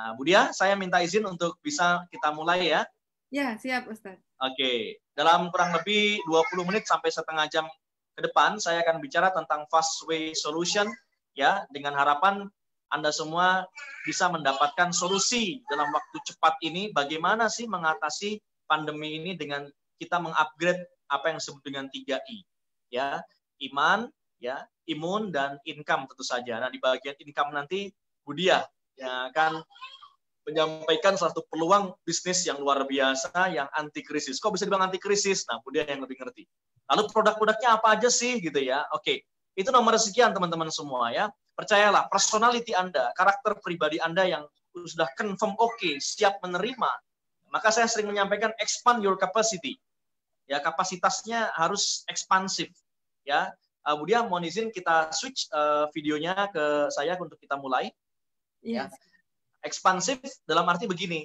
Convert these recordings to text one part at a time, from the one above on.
Nah, Bu Dia, saya minta izin untuk bisa kita mulai ya. Ya, siap Ustaz. Oke, dalam kurang lebih 20 menit sampai setengah jam ke depan, saya akan bicara tentang fast way solution, ya, dengan harapan Anda semua bisa mendapatkan solusi dalam waktu cepat ini, bagaimana sih mengatasi pandemi ini dengan kita mengupgrade apa yang disebut dengan 3I, ya, iman, ya, imun, dan income tentu saja. Nah, di bagian income nanti, Bu Dia yang akan menyampaikan satu peluang bisnis yang luar biasa, yang anti krisis. Kok bisa dibilang anti krisis? Nah, kemudian yang lebih ngerti. Lalu produk-produknya apa aja sih, gitu ya? Oke, itu nomor sekian teman-teman semua ya. Percayalah, personality Anda, karakter pribadi Anda yang sudah confirm oke, siap menerima. Maka saya sering menyampaikan expand your capacity. Ya, kapasitasnya harus ekspansif. Ya, kemudian mohon izin kita switch videonya ke saya untuk kita mulai. Ya. Ekspansif dalam arti begini,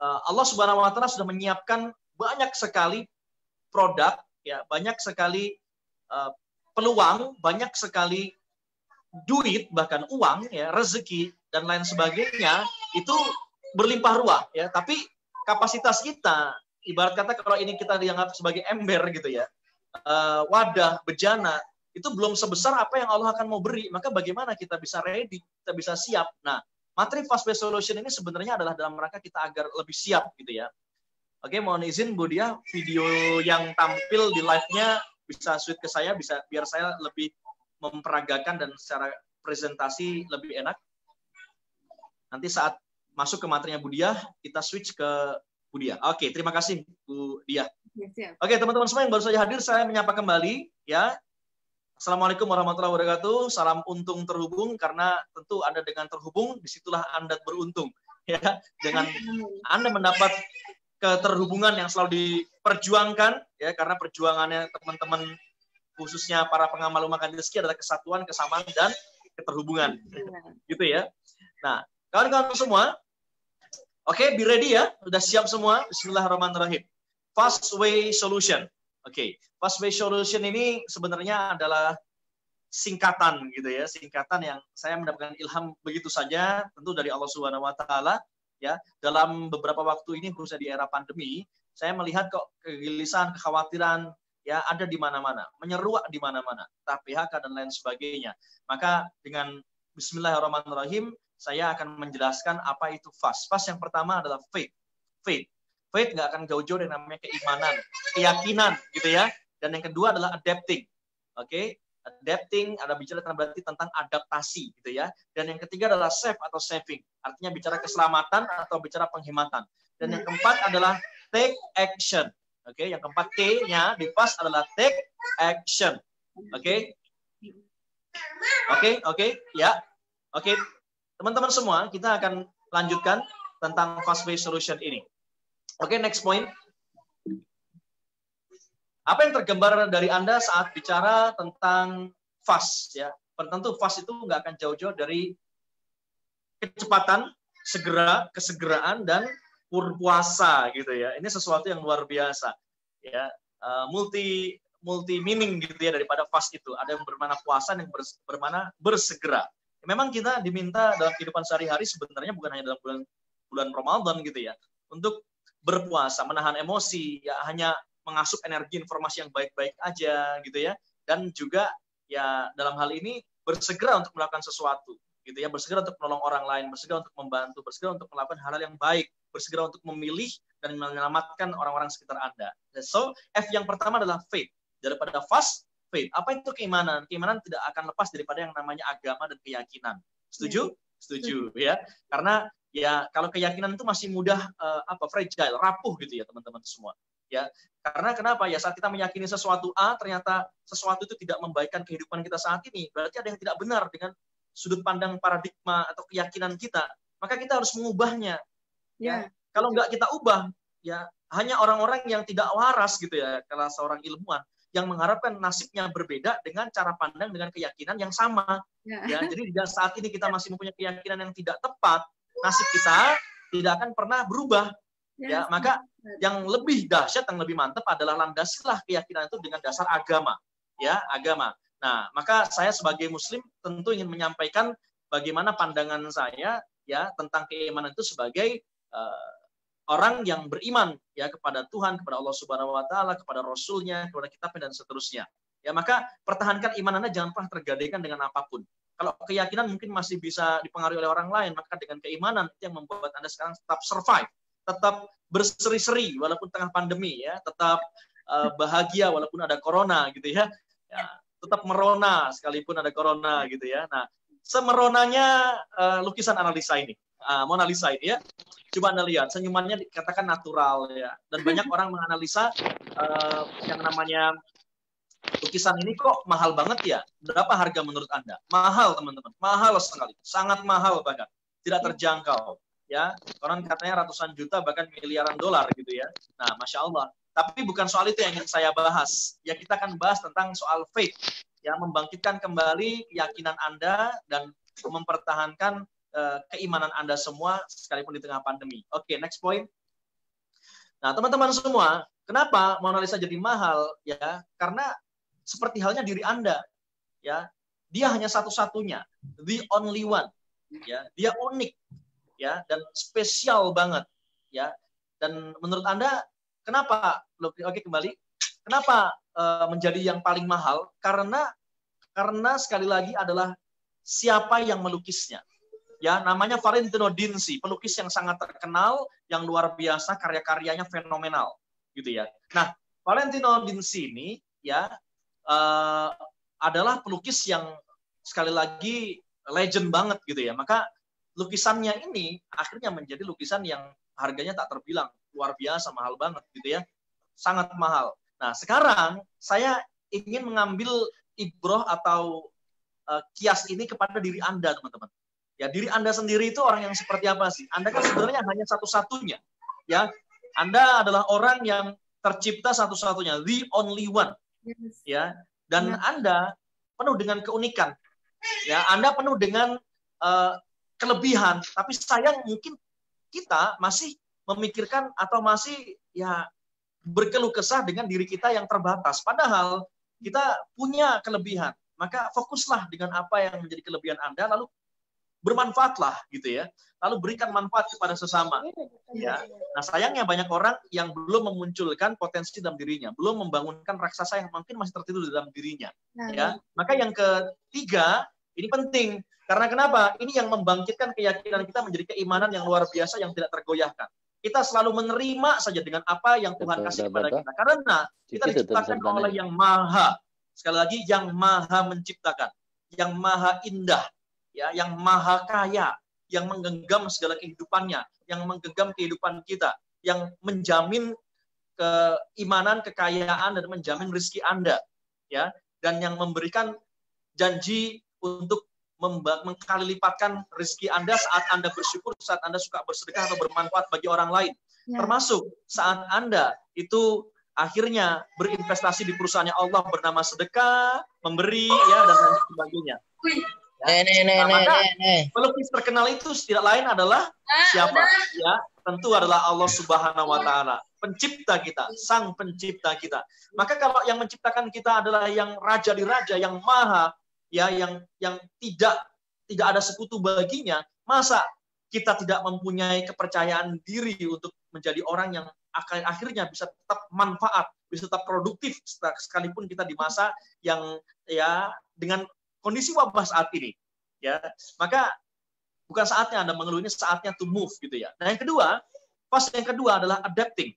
Allah Subhanahu Wa Taala sudah menyiapkan banyak sekali produk, ya, banyak sekali peluang, banyak sekali duit, bahkan uang, ya, rezeki dan lain sebagainya itu berlimpah ruah, ya. Tapi kapasitas kita, ibarat kata kalau ini kita dianggap sebagai ember gitu ya, wadah, bejana, itu belum sebesar apa yang Allah akan mau beri. Maka bagaimana kita bisa ready, kita bisa siap. Nah, materi fast way solution ini sebenarnya adalah dalam rangka kita agar lebih siap gitu ya. Oke, mohon izin Bu Dia, video yang tampil di live-nya bisa switch ke saya, bisa biar saya lebih memperagakan dan secara presentasi lebih enak. Nanti saat masuk ke materinya Bu Dia, kita switch ke Bu Dia. Oke, terima kasih Bu Dia. Oke, teman-teman semua yang baru saja hadir, saya menyapa kembali ya. Assalamualaikum warahmatullahi wabarakatuh. Salam untung terhubung, karena tentu Anda dengan terhubung, disitulah Anda beruntung. Ya, dengan Anda mendapat keterhubungan yang selalu diperjuangkan, ya, karena perjuangannya teman-teman, khususnya para pengamal umat rezeki adalah kesatuan, kesamaan, dan keterhubungan. Gitu ya. Nah, kawan-kawan semua, oke, be ready ya. Sudah siap semua? Bismillahirrahmanirrahim. Fast way solution. Oke, fast way solution ini sebenarnya adalah singkatan gitu ya, singkatan yang saya mendapatkan ilham begitu saja, tentu dari Allah Subhanahu Wa Taala ya. Dalam beberapa waktu ini, khususnya di era pandemi, saya melihat kok kegelisahan, kekhawatiran ya ada di mana-mana, menyeruak di mana-mana, entah PHK dan lain sebagainya. Maka dengan Bismillahirrahmanirrahim, saya akan menjelaskan apa itu fast. Fast yang pertama adalah faith. Faith nggak akan jauh-jauh dari namanya keimanan, keyakinan, gitu ya. Dan yang kedua adalah adapting. Oke, adapting ada bicara berarti tentang adaptasi, gitu ya. Dan yang ketiga adalah save atau saving, artinya bicara keselamatan atau bicara penghematan. Dan yang keempat adalah take action. Oke, yang keempat T-nya di fast adalah take action. Oke, ya. Oke, teman-teman semua, kita akan lanjutkan tentang fast way solution ini. Oke, next point. Apa yang tergambar dari Anda saat bicara tentang fast? Ya, tentu fast itu nggak akan jauh-jauh dari kecepatan, kesegeraan, dan puasa gitu ya. Ini sesuatu yang luar biasa. Ya, multi meaning gitu ya daripada fast itu. Ada yang bermana puasa, yang bermana bersegera. Memang kita diminta dalam kehidupan sehari-hari sebenarnya bukan hanya dalam bulan Ramadan gitu ya, untuk berpuasa, menahan emosi, ya hanya mengasup energi informasi yang baik-baik aja gitu ya, dan juga ya dalam hal ini bersegera untuk melakukan sesuatu gitu ya, bersegera untuk menolong orang lain, bersegera untuk membantu, bersegera untuk melakukan hal-hal yang baik, bersegera untuk memilih dan menyelamatkan orang-orang sekitar Anda. So, F yang pertama adalah faith. Daripada fast, faith. Apa itu keimanan? Keimanan tidak akan lepas daripada yang namanya agama dan keyakinan. Setuju? Setuju ya. Karena ya kalau keyakinan itu masih mudah fragile, rapuh gitu ya teman-teman semua. Ya, karena kenapa? Ya saat kita meyakini sesuatu A, ternyata sesuatu itu tidak membaikkan kehidupan kita saat ini. Berarti ada yang tidak benar dengan sudut pandang paradigma atau keyakinan kita. Maka kita harus mengubahnya. Ya. Kalau nggak kita ubah, ya hanya orang-orang yang tidak waras gitu ya, kalau seorang ilmuwan yang mengharapkan nasibnya berbeda dengan cara pandang dengan keyakinan yang sama. Ya, jadi saat ini kita masih mempunyai keyakinan yang tidak tepat, nasib kita tidak akan pernah berubah. Ya, maka yang lebih dahsyat, yang lebih mantap adalah landasilah keyakinan itu dengan dasar agama. Ya, agama. Nah, maka saya sebagai muslim tentu ingin menyampaikan bagaimana pandangan saya ya tentang keimanan itu sebagai orang yang beriman ya kepada Tuhan, kepada Allah Subhanahu wa taala, kepada Rasul-Nya, kepada kitabnya dan seterusnya. Ya, maka pertahankan iman Anda, jangan pernah tergadaikan dengan apapun. Kalau keyakinan mungkin masih bisa dipengaruhi oleh orang lain, maka dengan keimanan itu yang membuat Anda sekarang tetap survive, tetap berseri-seri walaupun tengah pandemi ya, tetap bahagia walaupun ada corona gitu ya. Ya, tetap merona sekalipun ada corona gitu ya. Nah, semeronanya lukisan analisa ini. Mona Lisa ini ya. Coba Anda lihat, senyumannya dikatakan natural ya. Dan banyak orang menganalisa yang namanya lukisan ini kok mahal banget ya. Berapa harga menurut Anda? Mahal, teman-teman. Mahal sekali. Sangat mahal bahkan. Tidak terjangkau. Ya, orang katanya ratusan juta bahkan miliaran dolar gitu ya. Nah, Masya Allah. Tapi bukan soal itu yang ingin saya bahas. Ya, kita akan bahas tentang soal faith. Ya, membangkitkan kembali keyakinan Anda dan mempertahankan keimanan Anda semua sekalipun di tengah pandemi. Oke, next point. Nah, teman-teman semua, kenapa Mona Lisa jadi mahal? Ya, karena seperti halnya diri Anda. Ya, dia hanya satu-satunya, the only one. Ya, dia unik, ya, dan spesial banget. Ya, dan menurut Anda, kenapa? Oke, kembali. Kenapa menjadi yang paling mahal? Karena sekali lagi adalah siapa yang melukisnya. Ya, namanya Valentino Dinci, pelukis yang sangat terkenal, yang luar biasa, karya-karyanya fenomenal, gitu ya. Nah, Valentino Dinci ini ya adalah pelukis yang sekali lagi legend banget, gitu ya. Maka lukisannya ini akhirnya menjadi lukisan yang harganya tak terbilang, luar biasa, mahal banget, gitu ya. Sangat mahal. Nah, sekarang saya ingin mengambil ibroh atau kias ini kepada diri Anda, teman-teman. Ya, diri Anda sendiri itu orang yang seperti apa sih? Anda kan sebenarnya hanya satu-satunya. Ya, Anda adalah orang yang tercipta satu-satunya, the only one. Ya, dan Anda penuh dengan keunikan. Ya, Anda penuh dengan kelebihan, tapi sayang mungkin kita masih memikirkan atau masih ya berkeluh kesah dengan diri kita yang terbatas. Padahal kita punya kelebihan. Maka fokuslah dengan apa yang menjadi kelebihan Anda, lalu bermanfaatlah gitu ya, lalu berikan manfaat kepada sesama ya. Nah, sayangnya banyak orang yang belum memunculkan potensi dalam dirinya, belum membangunkan raksasa yang mungkin masih tertidur di dalam dirinya ya. Maka yang ketiga ini penting, karena kenapa? Ini yang membangkitkan keyakinan kita menjadi keimanan yang luar biasa yang tidak tergoyahkan. Kita selalu menerima saja dengan apa yang Tuhan kasih kepada kita, karena kita diciptakan oleh yang maha, sekali lagi, yang maha menciptakan, yang maha indah ya, yang maha kaya, yang menggenggam segala kehidupannya, yang menggenggam kehidupan kita, yang menjamin keimanan, kekayaan, dan menjamin rezeki Anda, ya, dan yang memberikan janji untuk mengkali lipatkan rezeki Anda saat Anda bersyukur, saat Anda suka bersedekah atau bermanfaat bagi orang lain, termasuk saat Anda itu akhirnya berinvestasi di perusahaannya Allah bernama sedekah, memberi, ya, dan lain sebagainya. Maka pelukis terkenal itu tidak lain adalah siapa? Ya, tentu adalah Allah Subhanahu wa taala, pencipta kita, sang pencipta kita. Maka kalau yang menciptakan kita adalah yang raja di raja, yang maha, ya, yang tidak ada sekutu baginya, masa kita tidak mempunyai kepercayaan diri untuk menjadi orang yang akhirnya bisa tetap manfaat, bisa tetap produktif sekalipun kita di masa yang ya dengan kondisi wabah saat ini, ya. Maka bukan saatnya Anda mengeluh, ini saatnya to move gitu ya. Nah, yang kedua, fase yang kedua adalah adapting.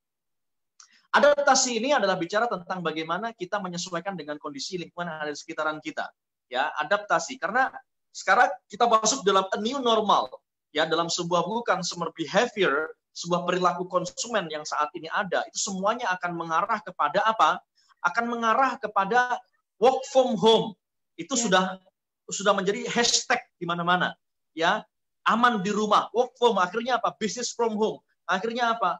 Adaptasi ini adalah bicara tentang bagaimana kita menyesuaikan dengan kondisi lingkungan yang ada di sekitaran kita. Ya, adaptasi. Karena sekarang kita masuk dalam a new normal, ya, dalam sebuah consumer behavior, sebuah perilaku konsumen yang saat ini ada, itu semuanya akan mengarah kepada apa? Akan mengarah kepada work from home. Itu sudah menjadi hashtag di mana-mana, ya. Aman di rumah, work from home. Akhirnya apa? Business from home. Akhirnya apa?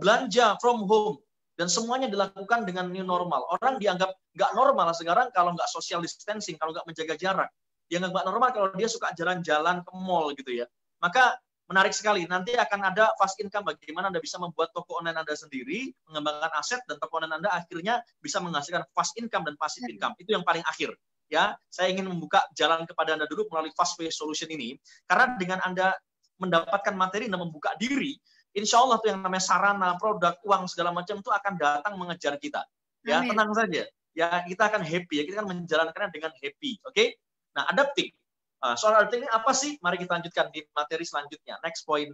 Belanja from home. Dan semuanya dilakukan dengan new normal. Orang dianggap nggak normal sekarang kalau nggak social distancing, kalau nggak menjaga jarak. Dianggap nggak normal kalau dia suka jalan-jalan ke mall gitu ya. Maka menarik sekali. Nanti akan ada fast income, bagaimana Anda bisa membuat toko online Anda sendiri, mengembangkan aset, dan toko online Anda akhirnya bisa menghasilkan fast income dan passive income. Itu yang paling akhir. Ya, saya ingin membuka jalan kepada Anda dulu melalui Fastway Solution ini, karena dengan Anda mendapatkan materi dan membuka diri, insya Allah tuh yang namanya sarana, produk, uang segala macam itu akan datang mengejar kita. Ya, Amin. tenang saja. Ya, kita akan happy. Ya, kita akan menjalankannya dengan happy. Oke? Nah, adapting. Soal adapting ini apa sih? Mari kita lanjutkan di materi selanjutnya. Next point.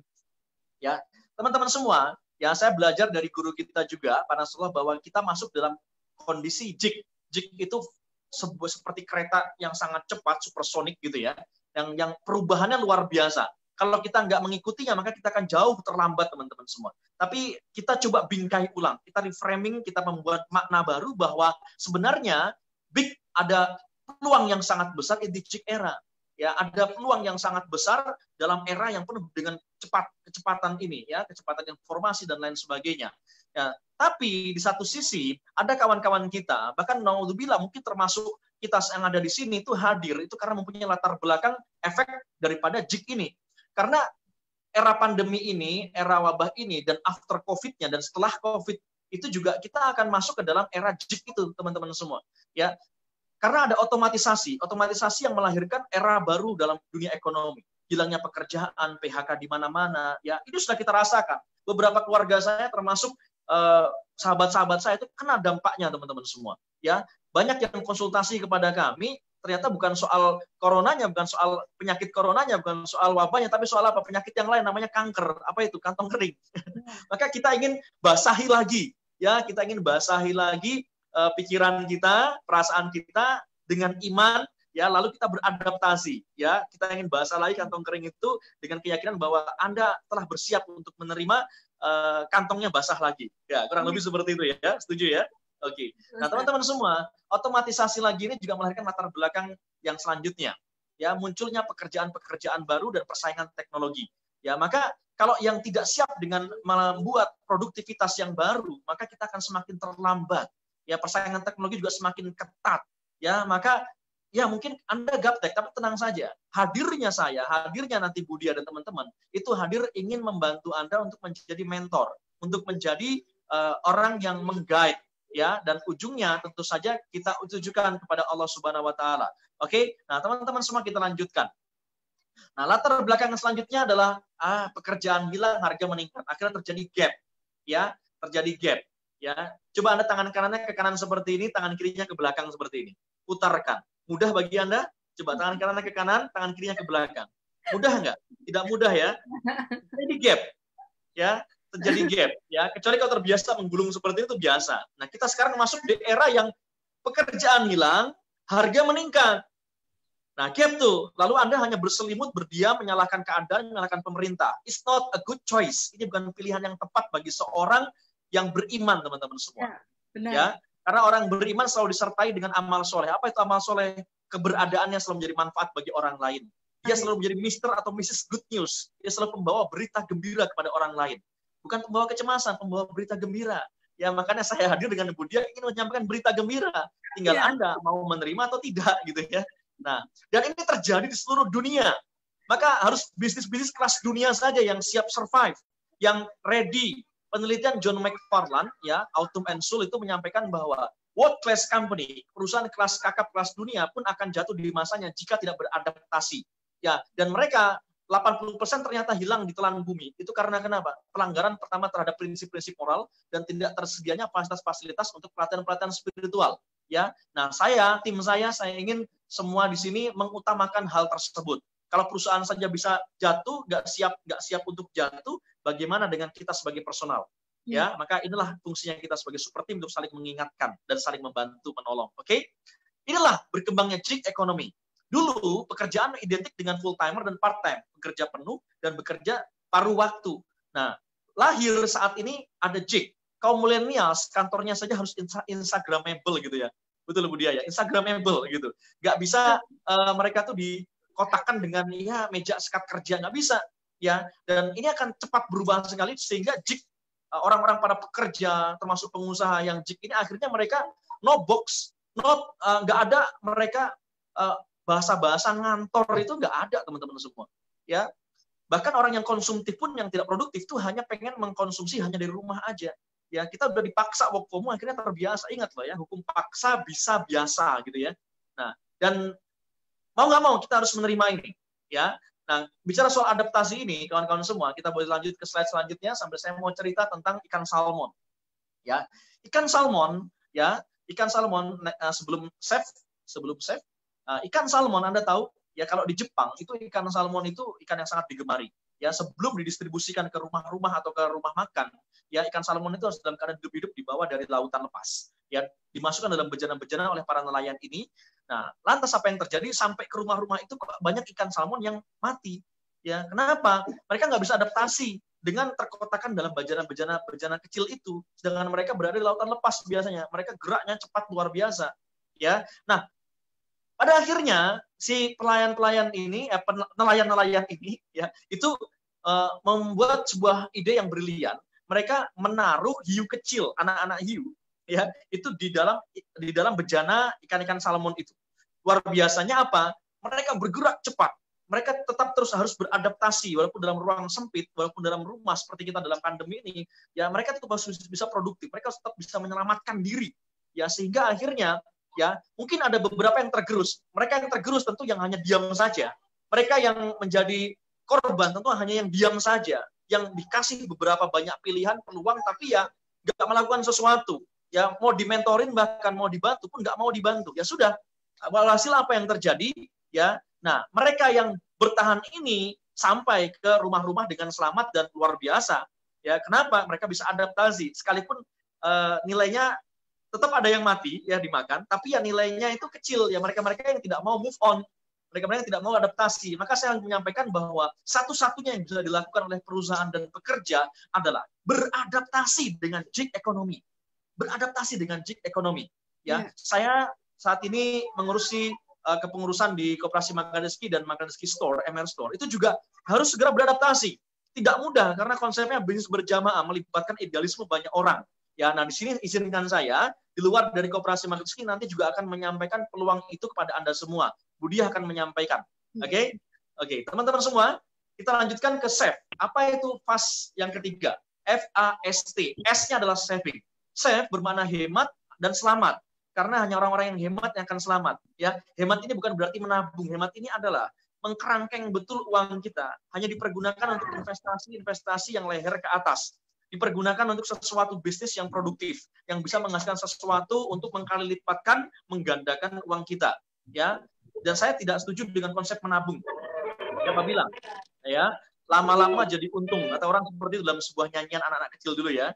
Ya, teman-teman semua, ya saya belajar dari guru kita juga, Pak Nasrullah, bahwa kita masuk dalam kondisi jig. Jig itu seperti kereta yang sangat cepat, supersonik gitu ya, yang perubahannya luar biasa. Kalau kita nggak mengikutinya, maka kita akan jauh terlambat, teman-teman semua. Tapi kita coba bingkai ulang, kita reframing, kita membuat makna baru bahwa sebenarnya big ada peluang yang sangat besar di jig era. Ya, ada peluang yang sangat besar dalam era yang penuh dengan kecepatan ini, ya, kecepatan informasi dan lain sebagainya. Ya, tapi di satu sisi ada kawan-kawan kita, bahkan naudzubillah mungkin termasuk kita yang ada di sini itu hadir itu karena mempunyai latar belakang efek daripada jig ini. Karena era pandemi ini, era wabah ini, dan after COVID-nya dan setelah COVID itu juga kita akan masuk ke dalam era jig itu, teman-teman semua. Ya, karena ada otomatisasi yang melahirkan era baru dalam dunia ekonomi. Hilangnya pekerjaan, PHK di mana-mana, ya itu sudah kita rasakan. Beberapa keluarga saya termasuk sahabat-sahabat saya itu kena dampaknya, teman-teman semua. Ya, banyak yang konsultasi kepada kami, ternyata bukan soal coronanya, bukan soal penyakit coronanya, bukan soal wabahnya, tapi soal apa? Penyakit yang lain namanya kanker. Apa itu? Kantong kering. Maka kita ingin basahi lagi, ya, kita ingin basahi lagi pikiran kita, perasaan kita dengan iman, ya, lalu kita beradaptasi, ya, kita ingin bahasa lagi kantong kering itu dengan keyakinan bahwa Anda telah bersiap untuk menerima kantongnya basah lagi, ya, kurang lebih seperti itu, ya, setuju ya? Oke. Nah, teman-teman semua, otomatisasi lagi ini juga melahirkan latar belakang yang selanjutnya, ya, munculnya pekerjaan-pekerjaan baru dan persaingan teknologi, ya, maka kalau yang tidak siap dengan membuat produktivitas yang baru, maka kita akan semakin terlambat. Ya, persaingan teknologi juga semakin ketat. Ya, maka ya mungkin Anda gaptek, tapi tenang saja. Hadirnya saya, hadirnya nanti Budia dan teman-teman, itu hadir ingin membantu Anda untuk menjadi mentor, untuk menjadi orang yang meng-guide, ya, dan ujungnya tentu saja kita tujukan kepada Allah Subhanahu wa taala. Oke? Nah, teman-teman semua kita lanjutkan. Nah, latar belakang selanjutnya adalah pekerjaan hilang, harga meningkat. Akhirnya terjadi gap. Ya, terjadi gap. Ya, coba Anda tangan kanannya ke kanan seperti ini, tangan kirinya ke belakang seperti ini. Putarkan. Mudah bagi Anda? Coba tangan kanannya ke kanan, tangan kirinya ke belakang. Mudah nggak? Tidak mudah ya. Terjadi gap. Ya, terjadi gap. Ya, kecuali kalau terbiasa menggulung seperti itu biasa. Nah, kita sekarang masuk di era yang pekerjaan hilang, harga meningkat. Nah, gap tuh. Lalu Anda hanya berselimut, berdiam, menyalahkan keadaan, menyalahkan pemerintah. It's not a good choice. Ini bukan pilihan yang tepat bagi seorang yang beriman, teman-teman semua. Ya, benar. Ya, karena orang beriman selalu disertai dengan amal soleh. Apa itu amal soleh? Keberadaannya selalu menjadi manfaat bagi orang lain. Dia selalu menjadi Mr. atau Mrs. Good News. Dia selalu pembawa berita gembira kepada orang lain. Bukan pembawa kecemasan, pembawa berita gembira. Ya, makanya saya hadir dengan Budia ingin menyampaikan berita gembira. Tinggal Anda mau menerima atau tidak, gitu ya. Nah, dan ini terjadi di seluruh dunia. Maka harus bisnis-bisnis kelas dunia saja yang siap survive, yang ready. Penelitian John McFarland, ya, Autumn and Sul itu menyampaikan bahwa world class company, perusahaan kelas kakap kelas dunia pun akan jatuh di masanya jika tidak beradaptasi. Ya, dan mereka 80% ternyata hilang di telan bumi. Itu karena kenapa? Pelanggaran pertama terhadap prinsip-prinsip moral dan tidak tersedianya fasilitas-fasilitas untuk pelatihan-pelatihan spiritual. Ya, nah tim saya ingin semua di sini mengutamakan hal tersebut. Kalau perusahaan saja bisa jatuh, nggak siap untuk jatuh, bagaimana dengan kita sebagai personal? Ya, maka inilah fungsinya kita sebagai super team untuk saling mengingatkan dan saling membantu menolong. Oke? Inilah berkembangnya gig economy. Dulu pekerjaan identik dengan full timer dan part time, bekerja penuh dan bekerja paruh waktu. Nah, lahir saat ini ada gig. Kaum millennials kantornya saja harus instagramable gitu ya. Betul Bu Dia ya, instagramable gitu. Nggak bisa mereka tuh dikotakkan dengan ya meja sekat kerja, nggak bisa ya. Dan ini akan cepat berubah sekali sehingga gig orang-orang pada pekerja termasuk pengusaha yang gig ini akhirnya mereka no box, nggak ada mereka bahasa-bahasa ngantor itu nggak ada, teman-teman semua. Ya, bahkan orang yang konsumtif pun yang tidak produktif tuh hanya pengen mengkonsumsi hanya dari rumah aja. Ya, kita udah dipaksa work from home, akhirnya terbiasa. Ingat loh ya, hukum paksa bisa biasa gitu ya. Nah, dan mau nggak mau kita harus menerima ini. Ya, Nah, bicara soal adaptasi ini, kawan-kawan semua, kita boleh lanjut ke slide selanjutnya sambil saya mau cerita tentang ikan salmon. Ya, ikan salmon, ya, ikan salmon sebelum chef, ikan salmon Anda tahu, ya kalau di Jepang itu ikan salmon itu ikan yang sangat digemari. Ya, sebelum didistribusikan ke rumah-rumah atau ke rumah makan, ya ikan salmon itu harus dalam keadaan hidup-hidup dibawa dari lautan lepas. Ya, dimasukkan dalam bejana-bejana oleh para nelayan ini. Nah, lantas apa yang terjadi sampai ke rumah-rumah itu banyak ikan salmon yang mati. Ya, kenapa? Mereka nggak bisa adaptasi dengan terkotakan dalam bejana-bejana kecil itu, sedangkan mereka berada di lautan lepas biasanya. Mereka geraknya cepat luar biasa. Ya, nah pada akhirnya si nelayan-nelayan ini, ya itu membuat sebuah ide yang brilian. Mereka menaruh hiu kecil, anak-anak hiu, ya itu di dalam bejana ikan-ikan salmon itu. Luar biasanya apa? Mereka bergerak cepat. Mereka tetap terus harus beradaptasi walaupun dalam ruang sempit, walaupun dalam rumah seperti kita dalam pandemi ini, ya mereka tetap harus bisa produktif. Mereka tetap bisa menyelamatkan diri. Ya sehingga akhirnya ya mungkin ada beberapa yang tergerus. Mereka yang tergerus tentu yang hanya diam saja. Mereka yang menjadi korban tentu hanya yang diam saja, yang dikasih beberapa banyak pilihan, peluang, tapi ya nggak melakukan sesuatu. Ya mau dimentorin bahkan mau dibantu pun nggak mau dibantu. Ya sudah, hasil apa yang terjadi? Ya, nah mereka yang bertahan ini sampai ke rumah-rumah dengan selamat dan luar biasa. Ya, kenapa? Mereka bisa adaptasi, sekalipun nilainya tetap ada yang mati ya dimakan, tapi ya nilainya itu kecil ya mereka-mereka yang tidak mau move on, mereka-mereka yang tidak mau adaptasi. Maka saya menyampaikan bahwa satu-satunya yang bisa dilakukan oleh perusahaan dan pekerja adalah beradaptasi dengan gig ekonomi. Beradaptasi dengan gig ekonomi. Ya, saya saat ini mengurusi kepengurusan di Koperasi Manggadeski dan Manggadeski Store, MR Store. Itu juga harus segera beradaptasi. Tidak mudah karena konsepnya bisnis berjamaah melibatkan idealisme banyak orang. Ya, nah di sini izinkan saya di luar dari Koperasi Manggadeski nanti juga akan menyampaikan peluang itu kepada Anda semua. Budi akan menyampaikan. Oke? Oke, teman-teman semua, kita lanjutkan ke SAFE. Apa itu FAST yang ketiga? FAST. S-nya adalah saving. Save bermakna hemat dan selamat. Karena hanya orang-orang yang hemat yang akan selamat. Ya, hemat ini bukan berarti menabung. Hemat ini adalah mengkerangkeng betul uang kita. Hanya dipergunakan untuk investasi yang leher ke atas. Dipergunakan untuk sesuatu bisnis yang produktif, yang bisa menghasilkan sesuatu untuk mengkali lipatkan, menggandakan uang kita. Ya, dan saya tidak setuju dengan konsep menabung. Ya, Pak bilang, ya lama-lama jadi untung. Atau orang seperti itu dalam sebuah nyanyian anak-anak kecil dulu ya.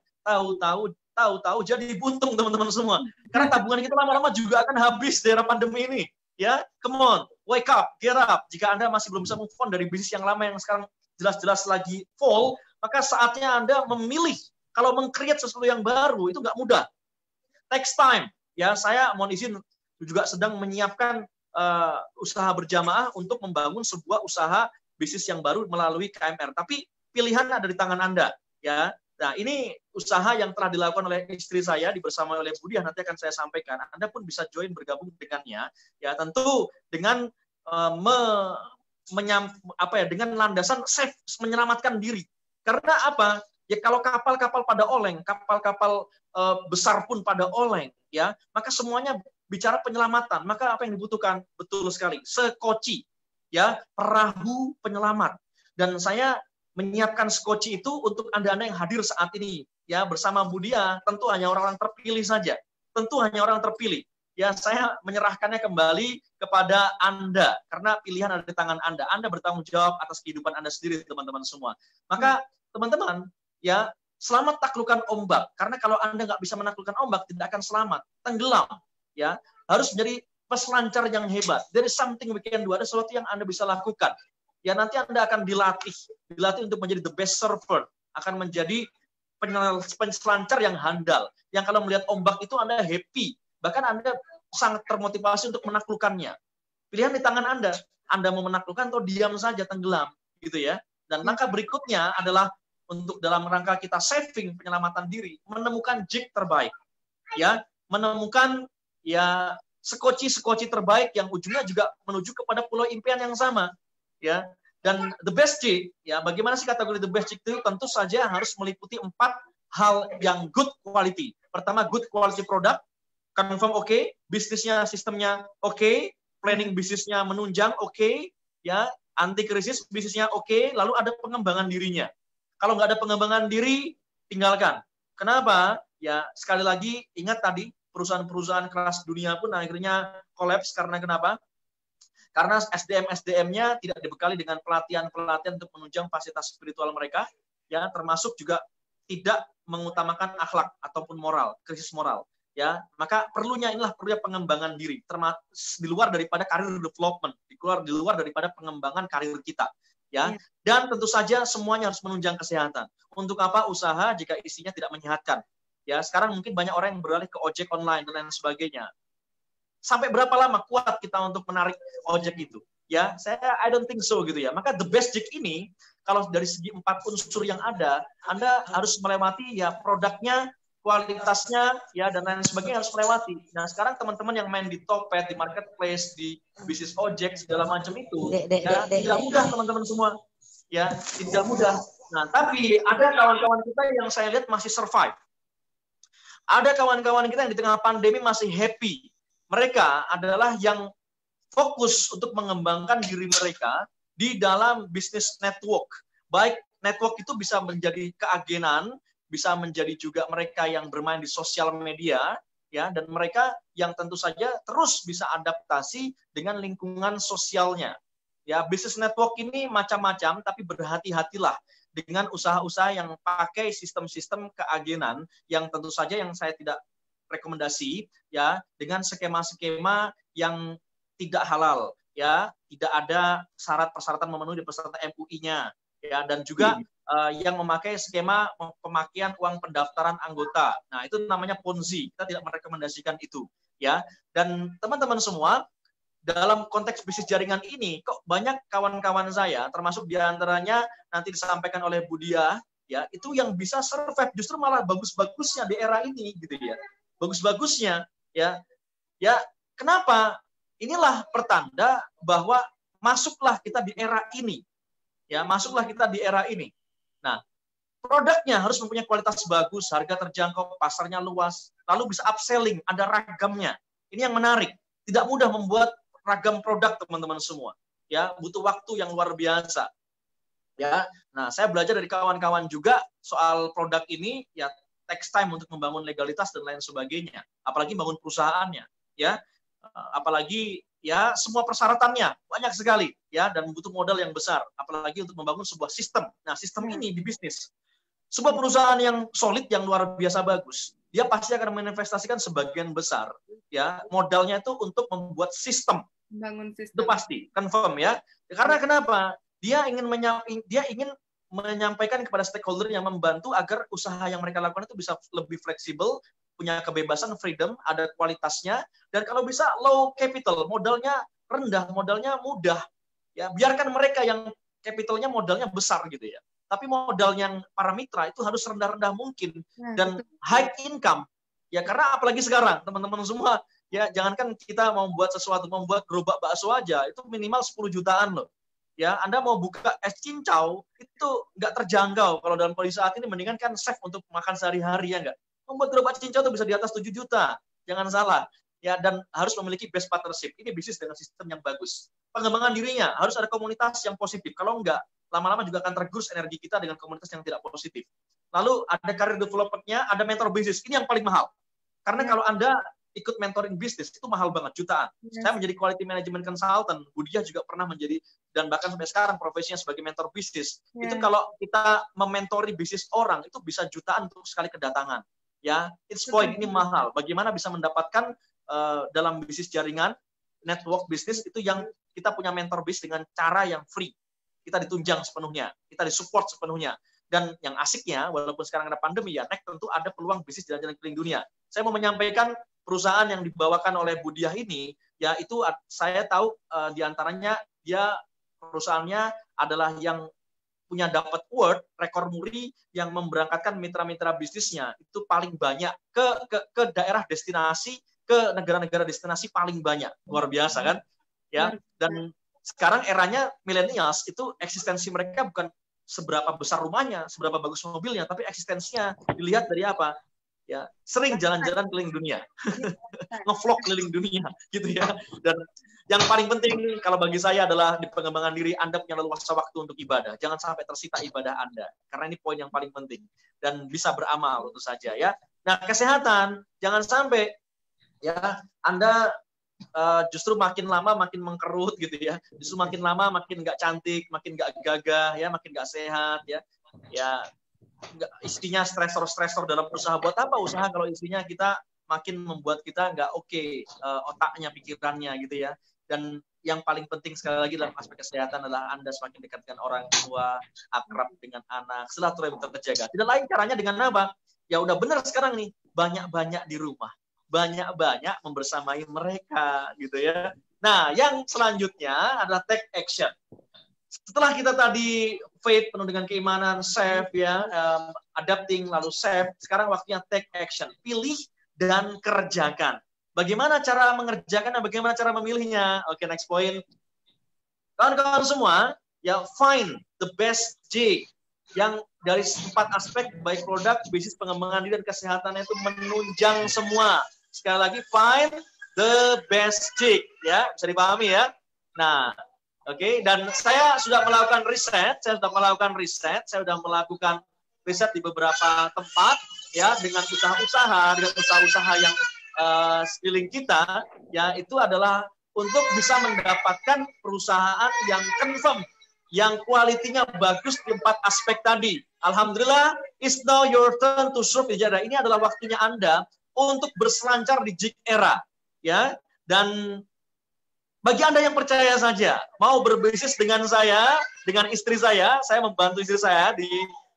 Tahu-tahu jadi buntung teman-teman semua. Karena tabungan kita lama-lama juga akan habis di era pandemi ini. Ya, come on, wake up, get up. Jika Anda masih belum bisa move on dari bisnis yang lama yang sekarang jelas-jelas lagi fall, maka saatnya Anda memilih. Kalau meng-create sesuatu yang baru itu nggak mudah. Takes time. Ya, saya mohon izin juga sedang menyiapkan usaha berjamaah untuk membangun sebuah usaha bisnis yang baru melalui KMR. Tapi pilihan ada di tangan Anda. Ya. Nah, ini usaha yang telah dilakukan oleh istri saya, dibersamai oleh Budi, nanti akan saya sampaikan. Anda pun bisa join bergabung dengannya. Ya, tentu dengan dengan landasan safe, menyelamatkan diri. Karena apa? Ya kalau kapal-kapal pada oleng, kapal-kapal besar pun pada oleng, ya, maka semuanya bicara penyelamatan. Maka apa yang dibutuhkan? Betul sekali, sekoci, ya, perahu penyelamat. Dan saya menyiapkan skoci itu untuk Anda-Anda yang hadir saat ini, ya, bersama Budia, tentu hanya orang-orang terpilih saja. Tentu hanya orang terpilih. Ya, saya menyerahkannya kembali kepada Anda, karena pilihan ada di tangan Anda. Anda bertanggung jawab atas kehidupan Anda sendiri, teman-teman semua. Maka, teman-teman, ya, selamat taklukkan ombak. Karena kalau Anda nggak bisa menaklukkan ombak, tidak akan selamat. Tenggelam. Ya, harus menjadi peselancar yang hebat. There is something we can do. Ada sesuatu yang Anda bisa lakukan. Ya, nanti Anda akan dilatih untuk menjadi the best surfer, akan menjadi penyelancar yang handal, yang kalau melihat ombak itu Anda happy, bahkan Anda sangat termotivasi untuk menaklukkannya. Pilihan di tangan Anda mau menaklukkan atau diam saja tenggelam, gitu ya. Dan langkah berikutnya adalah untuk dalam rangka kita saving penyelamatan diri, menemukan jig terbaik, ya, menemukan ya sekoci terbaik yang ujungnya juga menuju kepada pulau impian yang sama. Ya, dan the best jig, ya, bagaimana sih kategori the best jig itu? Tentu saja harus meliputi 4 hal yang good quality. Pertama, good quality product, confirm oke, bisnisnya, sistemnya oke, planning bisnisnya menunjang oke, ya, anti krisis, bisnisnya oke, lalu ada pengembangan dirinya. Kalau nggak ada pengembangan diri, tinggalkan. Kenapa? Ya, sekali lagi, ingat tadi, perusahaan-perusahaan kelas dunia pun akhirnya kolaps karena kenapa? Karena SDM-SDM-nya tidak dibekali dengan pelatihan-pelatihan untuk menunjang fasilitas spiritual mereka, ya, termasuk juga tidak mengutamakan akhlak ataupun moral, krisis moral. Ya, maka perlunya pengembangan diri, termasuk di luar daripada karir development, di luar daripada pengembangan karir kita. Ya, dan tentu saja semuanya harus menunjang kesehatan. Untuk apa usaha jika isinya tidak menyehatkan? Ya, sekarang mungkin banyak orang yang beralih ke ojek online dan lain sebagainya. Sampai berapa lama kuat kita untuk menarik ojek itu? Ya, I don't think so gitu ya. Maka the best gig ini, kalau dari segi 4 unsur yang ada, Anda harus melewati ya produknya, kualitasnya, ya dan lain sebagainya harus melewati. Nah, sekarang teman-teman yang main di Tokped, di marketplace, di bisnis ojek segala macam itu, ya tidak mudah teman-teman semua. Ya, tidak mudah. Nah, tapi ada kawan-kawan kita yang saya lihat masih survive. Ada kawan-kawan kita yang di tengah pandemi masih happy. Mereka adalah yang fokus untuk mengembangkan diri mereka di dalam bisnis network. Baik network itu bisa menjadi keagenan, bisa menjadi juga mereka yang bermain di sosial media, ya, dan mereka yang tentu saja terus bisa adaptasi dengan lingkungan sosialnya. Ya, bisnis network ini macam-macam, tapi berhati-hatilah dengan usaha-usaha yang pakai sistem-sistem keagenan yang tentu saja yang saya tidak rekomendasi, ya, dengan skema-skema yang tidak halal, ya, tidak ada syarat persyaratan memenuhi peserta MUI-nya, ya, dan juga yang memakai skema pemakaian uang pendaftaran anggota. Nah, itu namanya Ponzi. Kita tidak merekomendasikan itu, ya. Dan teman-teman semua, dalam konteks bisnis jaringan ini, kok banyak kawan-kawan saya, termasuk diantaranya nanti disampaikan oleh Budia, ya, itu yang bisa survive justru malah bagus-bagusnya di era ini, gitu ya. Bagus-bagusnya, ya. Ya, kenapa? Inilah pertanda bahwa masuklah kita di era ini. Ya, masuklah kita di era ini. Nah, produknya harus mempunyai kualitas bagus, harga terjangkau, pasarnya luas, lalu bisa upselling, ada ragamnya. Ini yang menarik. Tidak mudah membuat ragam produk, teman-teman semua. Ya, butuh waktu yang luar biasa. Ya, nah saya belajar dari kawan-kawan juga soal produk ini, ya takes time untuk membangun legalitas dan lain sebagainya. Apalagi bangun perusahaannya, ya. Apalagi ya semua persyaratannya banyak sekali, ya, dan butuh modal yang besar. Apalagi untuk membangun sebuah sistem. Nah, sistem ini di bisnis. Sebuah perusahaan yang solid, yang luar biasa bagus, dia pasti akan menginvestasikan sebagian besar, ya, modalnya itu untuk membuat sistem. Bangun sistem. Itu pasti, confirm ya. Karena kenapa? Dia ingin menyampaikan kepada stakeholder yang membantu agar usaha yang mereka lakukan itu bisa lebih fleksibel, punya kebebasan, freedom, ada kualitasnya, dan kalau bisa low capital, modalnya rendah, modalnya mudah. Ya, biarkan mereka yang capitalnya modalnya besar gitu ya. Tapi modal yang para mitra itu harus rendah-rendah mungkin dan high income. Ya, karena apalagi sekarang teman-teman semua, ya jangankan kita mau buat sesuatu, mau buat gerobak bakso aja itu minimal 10 jutaan loh. Ya, Anda mau buka es cincau itu nggak terjangkau kalau dalam kondisi saat ini, mendingan kan save untuk makan sehari-hari, ya nggak? Membuat gerobak cincau itu bisa di atas 7 juta. Jangan salah. Ya, dan harus memiliki best partnership. Ini bisnis dengan sistem yang bagus. Pengembangan dirinya harus ada komunitas yang positif. Kalau enggak, lama-lama juga akan tergerus energi kita dengan komunitas yang tidak positif. Lalu ada career development-nya, ada mentor bisnis. Ini yang paling mahal. Karena kalau Anda ikut mentoring bisnis, itu mahal banget, jutaan. Saya menjadi quality management consultant, Budia juga pernah menjadi, dan bahkan sampai sekarang profesinya sebagai mentor bisnis. Itu kalau kita mementori bisnis orang, itu bisa jutaan untuk sekali kedatangan. Ya, it's point, ini mahal. Bagaimana bisa mendapatkan dalam bisnis jaringan, network bisnis itu yang kita punya mentor bisnis dengan cara yang free. Kita ditunjang sepenuhnya, kita disupport sepenuhnya. Dan yang asiknya, walaupun sekarang ada pandemi ya, tentu ada peluang bisnis jalan-jalan keliling dunia. Saya mau menyampaikan perusahaan yang dibawakan oleh Budia ini, ya itu saya tahu diantaranya dia perusahaannya adalah yang punya dapat award, rekor muri yang memberangkatkan mitra-mitra bisnisnya itu paling banyak ke daerah destinasi, ke negara-negara destinasi paling banyak. Luar biasa kan? Ya, dan sekarang eranya millennials itu eksistensi mereka bukan seberapa besar rumahnya, seberapa bagus mobilnya, tapi eksistensinya dilihat dari apa? ya sering jalan-jalan keliling dunia, ngevlog keliling dunia, gitu ya. Dan yang paling penting kalau bagi saya adalah di pengembangan diri Anda punya leluasa waktu untuk ibadah. Jangan sampai tersita ibadah Anda, karena ini poin yang paling penting dan bisa beramal tentu saja ya. Nah, kesehatan jangan sampai ya Anda justru makin lama makin mengkerut gitu ya, justru makin lama makin nggak cantik, makin nggak gagah ya, makin nggak sehat ya. Ya istrinya stresor dalam usaha. Buat apa usaha kalau istrinya kita makin membuat kita nggak oke, otaknya, pikirannya gitu ya. Dan yang paling penting sekali lagi dalam aspek kesehatan adalah Anda semakin dekat dengan orang tua, akrab dengan anak, silaturahmi terjaga. Tidak lain caranya dengan apa? Ya udah benar sekarang nih, banyak-banyak di rumah, banyak-banyak membersamai mereka gitu ya. Nah, yang selanjutnya adalah take action. Setelah kita tadi faith penuh dengan keimanan, save ya, adapting lalu save, sekarang waktunya take action. Pilih dan kerjakan. Bagaimana cara mengerjakan dan bagaimana cara memilihnya? Oke, next point. Kawan-kawan semua, ya find the best J yang dari 4 aspek baik produk, bisnis, pengembangan diri dan kesehatannya itu menunjang semua. Sekali lagi find the best J ya, bisa dipahami ya. Nah, oke, dan saya sudah melakukan riset, saya sudah melakukan riset di beberapa tempat ya dengan usaha-usaha yang sekeliling kita ya, itu adalah untuk bisa mendapatkan perusahaan yang confirm, yang kualitinya bagus di 4 aspek tadi. Alhamdulillah, it's now your turn to serve ijadah. Ini adalah waktunya Anda untuk berselancar di JIK era ya. Dan bagi Anda yang percaya saja, mau berbisnis dengan saya, dengan istri saya membantu istri saya di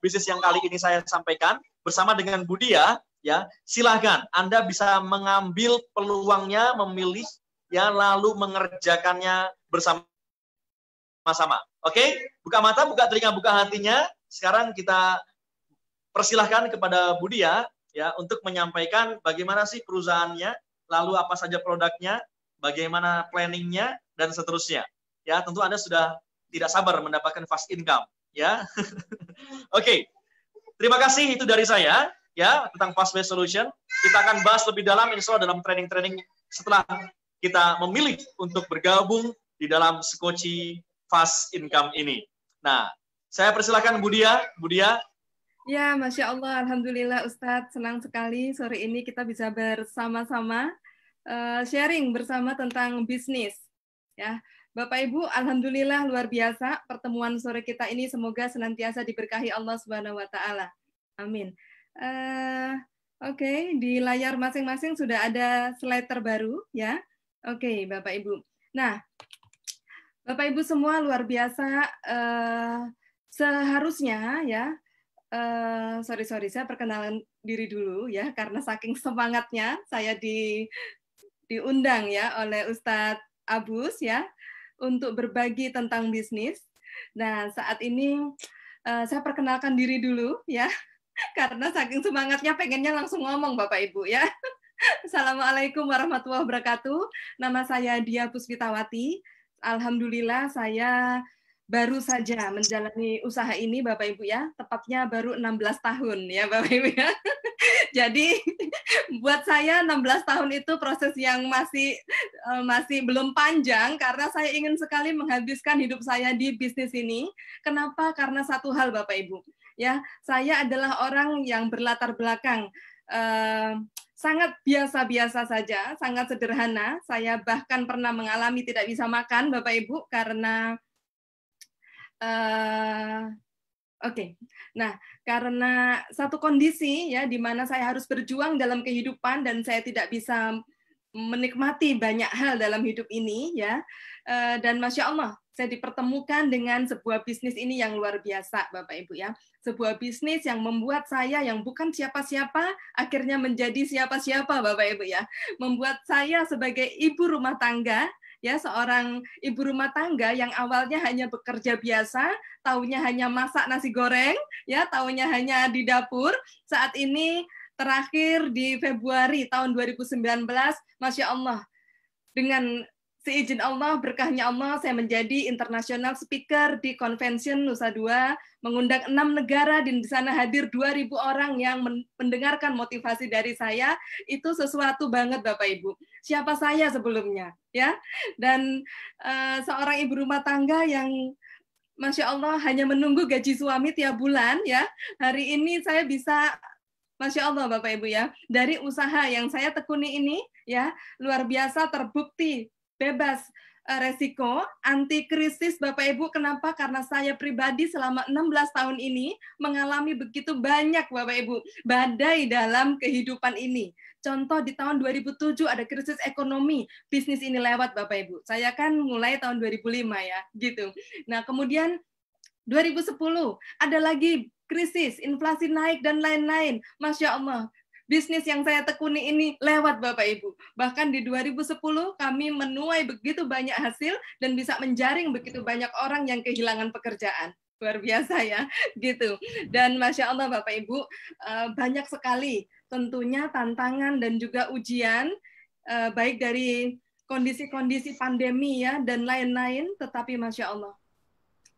bisnis yang kali ini saya sampaikan, bersama dengan Budia, ya, silahkan Anda bisa mengambil peluangnya, memilih, ya, lalu mengerjakannya bersama-sama. Oke? Buka mata, buka telinga, buka hatinya. Sekarang kita persilahkan kepada Budia, ya, untuk menyampaikan bagaimana sih perusahaannya, lalu apa saja produknya, bagaimana planningnya, dan seterusnya. Ya, tentu Anda sudah tidak sabar mendapatkan fast income. Ya, oke. Terima kasih itu dari saya. Ya, tentang fast way solution. Kita akan bahas lebih dalam, insya Allah dalam training-training setelah kita memilih untuk bergabung di dalam Skoci fast income ini. Nah, saya persilakan Budia. Ya, Masya Allah, Alhamdulillah Ustadz, senang sekali sore ini kita bisa bersama-sama sharing bersama tentang bisnis. Ya, Bapak Ibu, alhamdulillah luar biasa pertemuan sore kita ini, semoga senantiasa diberkahi Allah Subhanahu wa taala. Amin. Oke, di layar masing-masing sudah ada slide terbaru ya. Oke, Bapak Ibu. Nah, Bapak Ibu semua luar biasa, seharusnya ya. Sorry, saya perkenalan diri dulu ya, karena saking semangatnya saya diundang ya oleh Ustadz Abus ya untuk berbagi tentang bisnis. Nah, saat ini saya perkenalkan diri dulu ya, karena saking semangatnya pengennya langsung ngomong Bapak Ibu ya. Assalamualaikum warahmatullahi wabarakatuh. Nama saya Dia Puspitawati. Alhamdulillah saya baru saja menjalani usaha ini Bapak Ibu ya, tepatnya baru 16 tahun ya Bapak Ibu ya. Jadi buat saya 16 tahun itu proses yang masih belum panjang, karena saya ingin sekali menghabiskan hidup saya di bisnis ini. Kenapa? Karena satu hal Bapak Ibu. Ya, saya adalah orang yang berlatar belakang sangat biasa-biasa saja, sangat sederhana. Saya bahkan pernah mengalami tidak bisa makan Bapak Ibu karena nah, karena satu kondisi ya di mana saya harus berjuang dalam kehidupan dan saya tidak bisa menikmati banyak hal dalam hidup ini ya, dan Masya Allah saya dipertemukan dengan sebuah bisnis ini yang luar biasa Bapak Ibu ya, sebuah bisnis yang membuat saya yang bukan siapa-siapa akhirnya menjadi siapa-siapa Bapak Ibu ya, membuat saya sebagai ibu rumah tangga ya, seorang ibu rumah tangga yang awalnya hanya bekerja biasa, taunya hanya masak nasi goreng, ya, taunya hanya di dapur. Saat ini terakhir di Februari tahun 2019, Masya Allah, dengan seizin Allah, berkahnya Allah, saya menjadi international speaker di Convention Nusa Dua, mengundang 6 negara, dan di sana hadir 2.000 orang yang mendengarkan motivasi dari saya. Itu sesuatu banget Bapak Ibu. Siapa saya sebelumnya, ya? Dan seorang ibu rumah tangga yang Masya Allah hanya menunggu gaji suami tiap bulan, ya. Hari ini saya bisa, Masya Allah Bapak Ibu ya, dari usaha yang saya tekuni ini, ya, luar biasa, terbukti bebas resiko, anti krisis Bapak Ibu. Kenapa? Karena saya pribadi selama 16 tahun ini mengalami begitu banyak Bapak Ibu badai dalam kehidupan ini. Contoh di tahun 2007 ada krisis ekonomi, bisnis ini lewat Bapak Ibu. Saya kan mulai tahun 2005 ya, gitu. Nah, kemudian 2010 ada lagi krisis, inflasi naik dan lain-lain. Masya Allah, bisnis yang saya tekuni ini lewat Bapak Ibu. Bahkan di 2010 kami menuai begitu banyak hasil dan bisa menjaring begitu banyak orang yang kehilangan pekerjaan. Luar biasa ya, gitu. Dan Masya Allah Bapak Ibu, banyak sekali tentunya tantangan dan juga ujian, baik dari kondisi-kondisi pandemi ya dan lain-lain, tetapi Masya Allah,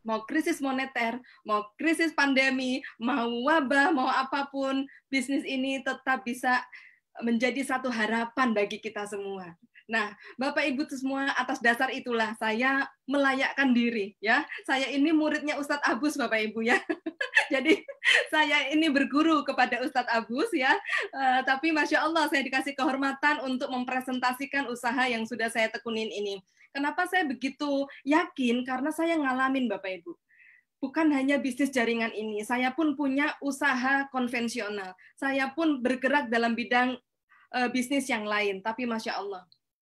mau krisis moneter, mau krisis pandemi, mau wabah, mau apapun, bisnis ini tetap bisa menjadi satu harapan bagi kita semua. Nah, Bapak Ibu semua, atas dasar itulah saya melayakkan diri, ya. Saya ini muridnya Ustadz Abus, Bapak Ibu ya. Jadi saya ini berguru kepada Ustadz Abus ya. Tapi Masya Allah saya dikasih kehormatan untuk mempresentasikan usaha yang sudah saya tekunin ini. Kenapa saya begitu yakin? Karena saya ngalamin Bapak Ibu. Bukan hanya bisnis jaringan ini, saya pun punya usaha konvensional. Saya pun bergerak dalam bidang bisnis yang lain. Tapi Masya Allah,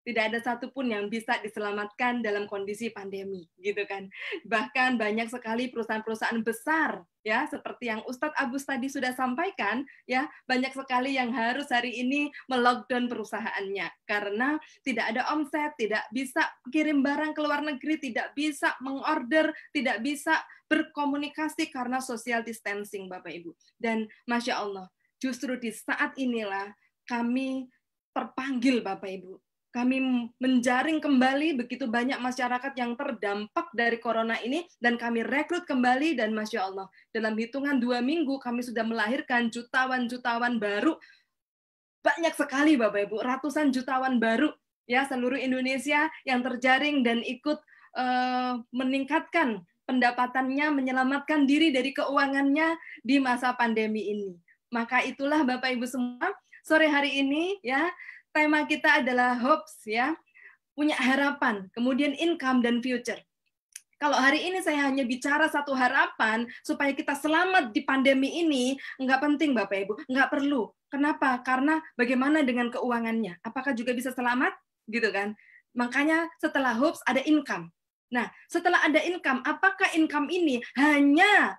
tidak ada satupun yang bisa diselamatkan dalam kondisi pandemi, gitu kan. Bahkan banyak sekali perusahaan-perusahaan besar, ya, seperti yang Ustadz Abus tadi sudah sampaikan, ya, banyak sekali yang harus hari ini melockdown perusahaannya karena tidak ada omset, tidak bisa kirim barang ke luar negeri, tidak bisa mengorder, tidak bisa berkomunikasi karena social distancing, Bapak Ibu. Dan Masya Allah, justru di saat inilah kami terpanggil, Bapak Ibu. Kami menjaring kembali begitu banyak masyarakat yang terdampak dari corona ini, dan kami rekrut kembali, dan Masya Allah, dalam hitungan 2 minggu kami sudah melahirkan jutawan-jutawan baru, banyak sekali Bapak Ibu, ratusan jutawan baru, ya, seluruh Indonesia yang terjaring dan ikut meningkatkan pendapatannya, menyelamatkan diri dari keuangannya di masa pandemi ini. Maka itulah Bapak Ibu semua, sore hari ini, ya, tema kita adalah hopes, ya, punya harapan, kemudian income dan future. Kalau hari ini saya hanya bicara satu harapan supaya kita selamat di pandemi ini, nggak penting Bapak Ibu, nggak perlu. Kenapa? Karena bagaimana dengan keuangannya? Apakah juga bisa selamat? Gitu kan? Makanya setelah hopes ada income. Nah, setelah ada income, apakah income ini hanya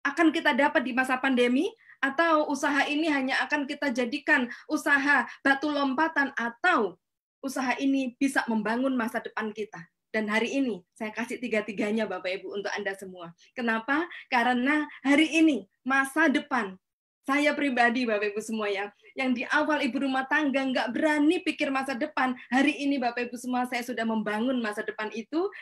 akan kita dapat di masa pandemi? Atau usaha ini hanya akan kita jadikan usaha batu lompatan, atau usaha ini bisa membangun masa depan kita? Dan hari ini saya kasih 3-tiganya Bapak Ibu untuk Anda semua. Kenapa? Karena hari ini masa depan saya pribadi Bapak Ibu semua ya, yang di awal ibu rumah tangga nggak berani pikir masa depan, hari ini Bapak Ibu semua saya sudah membangun masa depan itu,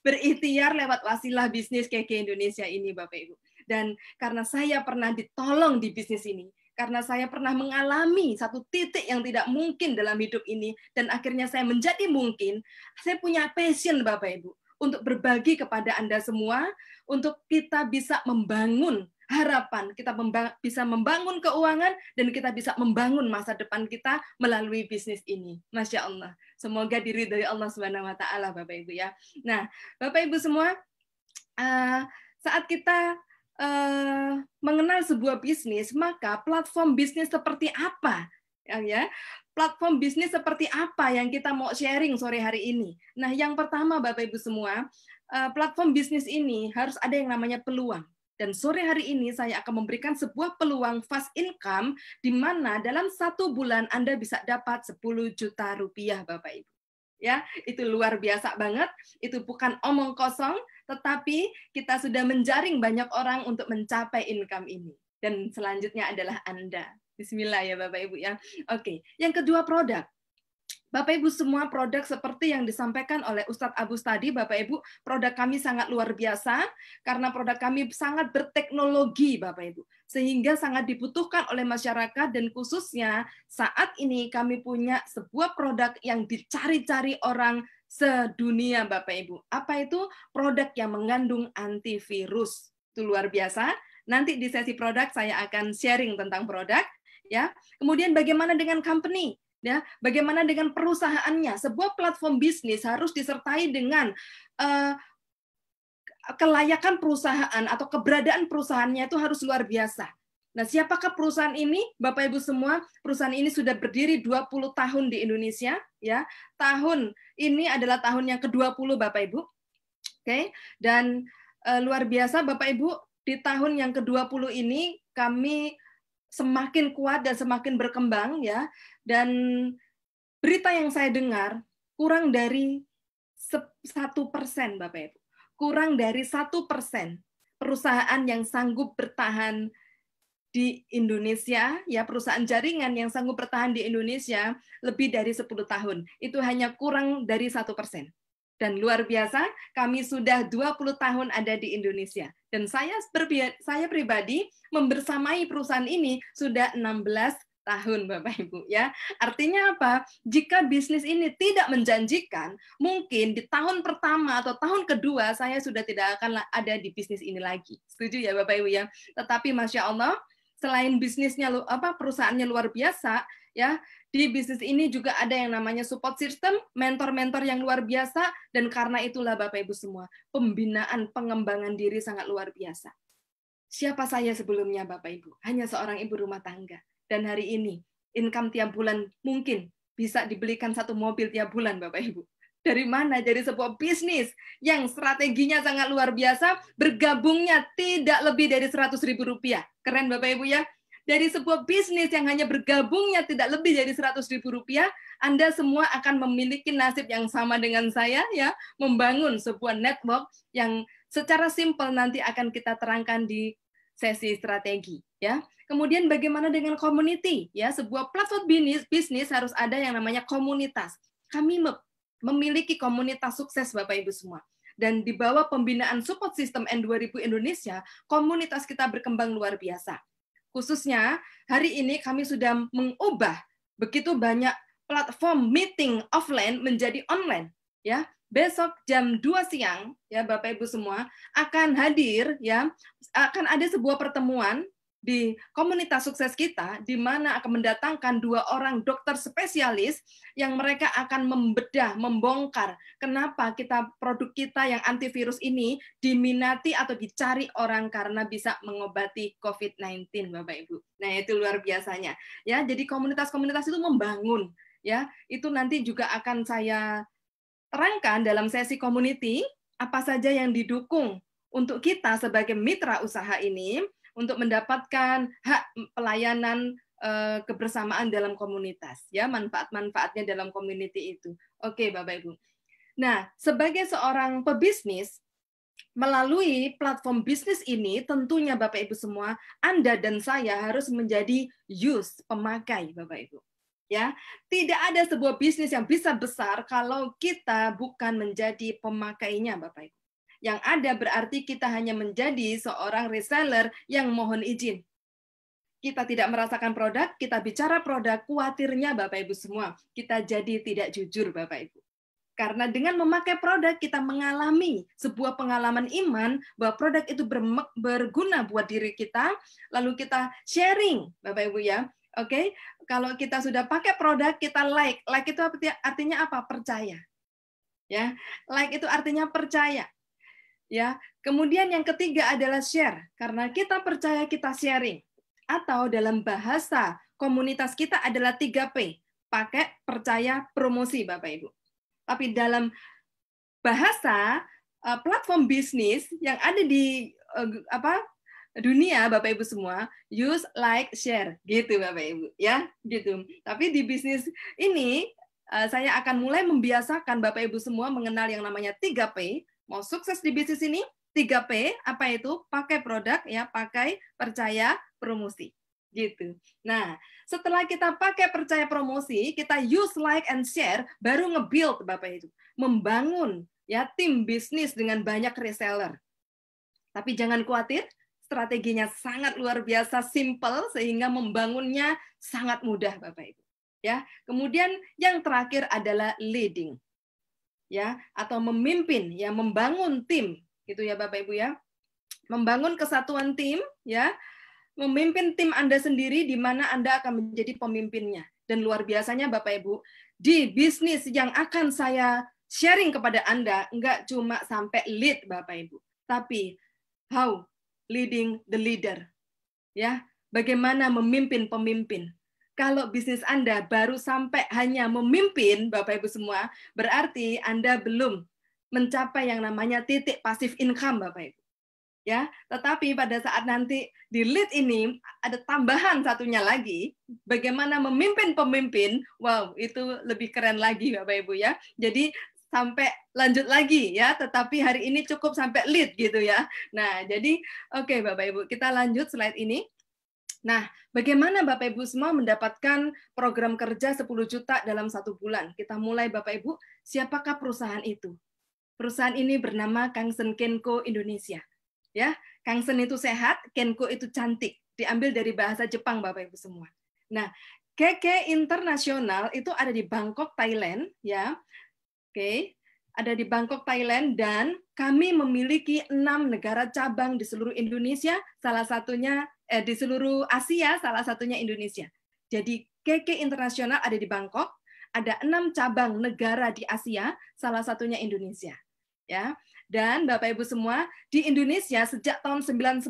berikhtiar lewat wasilah bisnis KK Indonesia ini Bapak Ibu. Dan karena saya pernah ditolong di bisnis ini, karena saya pernah mengalami satu titik yang tidak mungkin dalam hidup ini, dan akhirnya saya menjadi mungkin, saya punya passion Bapak Ibu, untuk berbagi kepada Anda semua, untuk kita bisa membangun harapan, kita bisa membangun keuangan, dan kita bisa membangun masa depan kita melalui bisnis ini. Masya Allah. Semoga diridhoi Allah Subhanahu wa Ta'ala, Bapak Ibu ya. Nah, Bapak Ibu semua, saat kita mengenal sebuah bisnis, maka platform bisnis seperti apa, ya? Platform bisnis seperti apa yang kita mau sharing sore hari ini? Nah, yang pertama, Bapak Ibu semua, platform bisnis ini harus ada yang namanya peluang. Dan sore hari ini saya akan memberikan sebuah peluang fast income, di mana dalam 1 bulan Anda bisa dapat 10 juta rupiah, Bapak Ibu. Ya, itu luar biasa banget. Itu bukan omong kosong, tetapi kita sudah menjaring banyak orang untuk mencapai income ini. Dan selanjutnya adalah Anda. Bismillah ya Bapak Ibu ya. Oke, yang kedua produk. Bapak Ibu semua, produk seperti yang disampaikan oleh Ustadz Abus tadi, Bapak Ibu, produk kami sangat luar biasa karena produk kami sangat berteknologi, Bapak Ibu, sehingga sangat dibutuhkan oleh masyarakat, dan khususnya saat ini kami punya sebuah produk yang dicari-cari orang sedunia, Bapak Ibu. Apa itu? Produk yang mengandung antivirus. Itu luar biasa. Nanti di sesi produk saya akan sharing tentang produk, ya. Kemudian bagaimana dengan company? Ya, bagaimana dengan perusahaannya? Sebuah platform bisnis harus disertai dengan kelayakan perusahaan atau keberadaan perusahaannya itu harus luar biasa. Nah, siapakah perusahaan ini? Bapak Ibu semua, perusahaan ini sudah berdiri 20 tahun di Indonesia, ya. Tahun ini adalah tahun yang ke-20, Bapak Ibu. Oke. Dan luar biasa Bapak Ibu, di tahun yang ke-20 ini kami semakin kuat dan semakin berkembang, ya. Dan berita yang saya dengar kurang dari 1%, Bapak Ibu. Kurang dari 1% perusahaan yang sanggup bertahan di Indonesia, ya, perusahaan jaringan yang sanggup bertahan di Indonesia lebih dari 10 tahun. Itu hanya kurang dari 1%. Dan luar biasa, kami sudah 20 tahun ada di Indonesia. Dan saya pribadi membersamai perusahaan ini sudah 16 tahun, Bapak Ibu, ya. Artinya apa? Jika bisnis ini tidak menjanjikan, mungkin di tahun pertama atau tahun kedua saya sudah tidak akan ada di bisnis ini lagi. Setuju ya Bapak Ibu ya? Tetapi Masya Allah, selain bisnisnya perusahaannya luar biasa, ya, di bisnis ini juga ada yang namanya support system, mentor-mentor yang luar biasa, dan karena itulah Bapak Ibu semua, pembinaan pengembangan diri sangat luar biasa. Siapa saya sebelumnya Bapak Ibu? Hanya seorang ibu rumah tangga. Dan hari ini, income tiap bulan mungkin bisa dibelikan 1 mobil tiap bulan Bapak Ibu. Dari mana? Dari sebuah bisnis yang strateginya sangat luar biasa, bergabungnya tidak lebih dari Rp100.000. Keren Bapak Ibu ya? Dari sebuah bisnis yang hanya bergabungnya tidak lebih dari Rp100.000, Anda semua akan memiliki nasib yang sama dengan saya, ya, membangun sebuah network yang secara simpel nanti akan kita terangkan di sesi strategi, ya. Kemudian bagaimana dengan community, ya, sebuah platform bisnis harus ada yang namanya komunitas. Kami memiliki komunitas sukses Bapak Ibu semua. Dan di bawah pembinaan support system N2000 Indonesia, komunitas kita berkembang luar biasa. Khususnya hari ini kami sudah mengubah begitu banyak platform meeting offline menjadi online, ya. Besok jam 2 siang, ya Bapak Ibu semua, akan hadir, ya, akan ada sebuah pertemuan di komunitas sukses kita, di mana akan mendatangkan 2 orang dokter spesialis yang mereka akan membedah, membongkar kenapa produk kita yang antivirus ini diminati atau dicari orang karena bisa mengobati COVID-19, Bapak Ibu. Nah, itu luar biasanya. Ya, jadi komunitas-komunitas itu membangun, ya. Itu nanti juga akan saya terangkan dalam sesi community apa saja yang didukung untuk kita sebagai mitra usaha ini untuk mendapatkan hak pelayanan kebersamaan dalam komunitas, ya, manfaat-manfaatnya dalam community itu. Oke, Bapak Ibu. Nah, sebagai seorang pebisnis, melalui platform bisnis ini, tentunya Bapak Ibu semua, Anda dan saya harus menjadi pemakai, Bapak Ibu. Ya, tidak ada sebuah bisnis yang bisa besar kalau kita bukan menjadi pemakainya, Bapak Ibu. Yang ada berarti kita hanya menjadi seorang reseller yang mohon izin. Kita tidak merasakan produk, kita bicara produk, khawatirnya Bapak Ibu semua, kita jadi tidak jujur Bapak Ibu. Karena dengan memakai produk, kita mengalami sebuah pengalaman iman bahwa produk itu berguna buat diri kita, lalu kita sharing Bapak Ibu ya. Oke, kalau kita sudah pakai produk, kita like. Like itu artinya apa? Percaya. Ya, like itu artinya percaya. Ya, kemudian yang ketiga adalah share. Karena kita percaya, kita sharing. Atau dalam bahasa komunitas kita adalah 3P. Pakai, percaya, promosi, Bapak Ibu. Tapi dalam bahasa platform bisnis yang ada di dunia, Bapak Ibu semua, use, like, share. Gitu, Bapak Ibu. Ya, gitu. Tapi di bisnis ini, saya akan mulai membiasakan Bapak Ibu semua mengenal yang namanya 3P. Mau sukses di bisnis ini, 3P, apa itu? Pakai produk, ya, pakai, percaya, promosi. Gitu. Nah, setelah kita pakai percaya promosi, kita use like and share, baru nge-build Bapak Ibu, membangun ya tim bisnis dengan banyak reseller. Tapi jangan khawatir, strateginya sangat luar biasa simple sehingga membangunnya sangat mudah Bapak Ibu. Ya. Kemudian yang terakhir adalah leading. Ya, atau memimpin, ya membangun tim gitu ya Bapak Ibu ya. Membangun kesatuan tim ya. Memimpin tim Anda sendiri di mana Anda akan menjadi pemimpinnya. Dan luar biasanya Bapak Ibu, di bisnis yang akan saya sharing kepada Anda, enggak cuma sampai lead Bapak Ibu, tapi how leading the leader. Ya, bagaimana memimpin pemimpin. Kalau bisnis Anda baru sampai hanya memimpin Bapak Ibu semua, berarti Anda belum mencapai yang namanya titik passive income Bapak Ibu. Ya, tetapi pada saat nanti di lead ini ada tambahan satunya lagi, bagaimana memimpin pemimpin, wow, itu lebih keren lagi Bapak Ibu ya. Jadi sampai lanjut lagi ya, tetapi hari ini cukup sampai lead gitu ya. Nah, jadi oke Bapak Ibu, kita lanjut slide ini. Nah, bagaimana Bapak Ibu semua mendapatkan program kerja 10 juta dalam 1 bulan? Kita mulai Bapak Ibu, siapakah perusahaan itu? Perusahaan ini bernama Kangsen Kenko Indonesia. Ya, Kangsen itu sehat, Kenko itu cantik. Diambil dari bahasa Jepang Bapak Ibu semua. Nah, KK Internasional itu ada di Bangkok, Thailand, ya. Oke, ada di Bangkok, Thailand, dan kami memiliki 6 negara cabang di seluruh Indonesia, salah satunya di seluruh Asia, salah satunya Indonesia. Jadi KK Internasional ada di Bangkok, ada 6 cabang negara di Asia, salah satunya Indonesia. Ya. Dan Bapak Ibu semua, di Indonesia sejak tahun 99,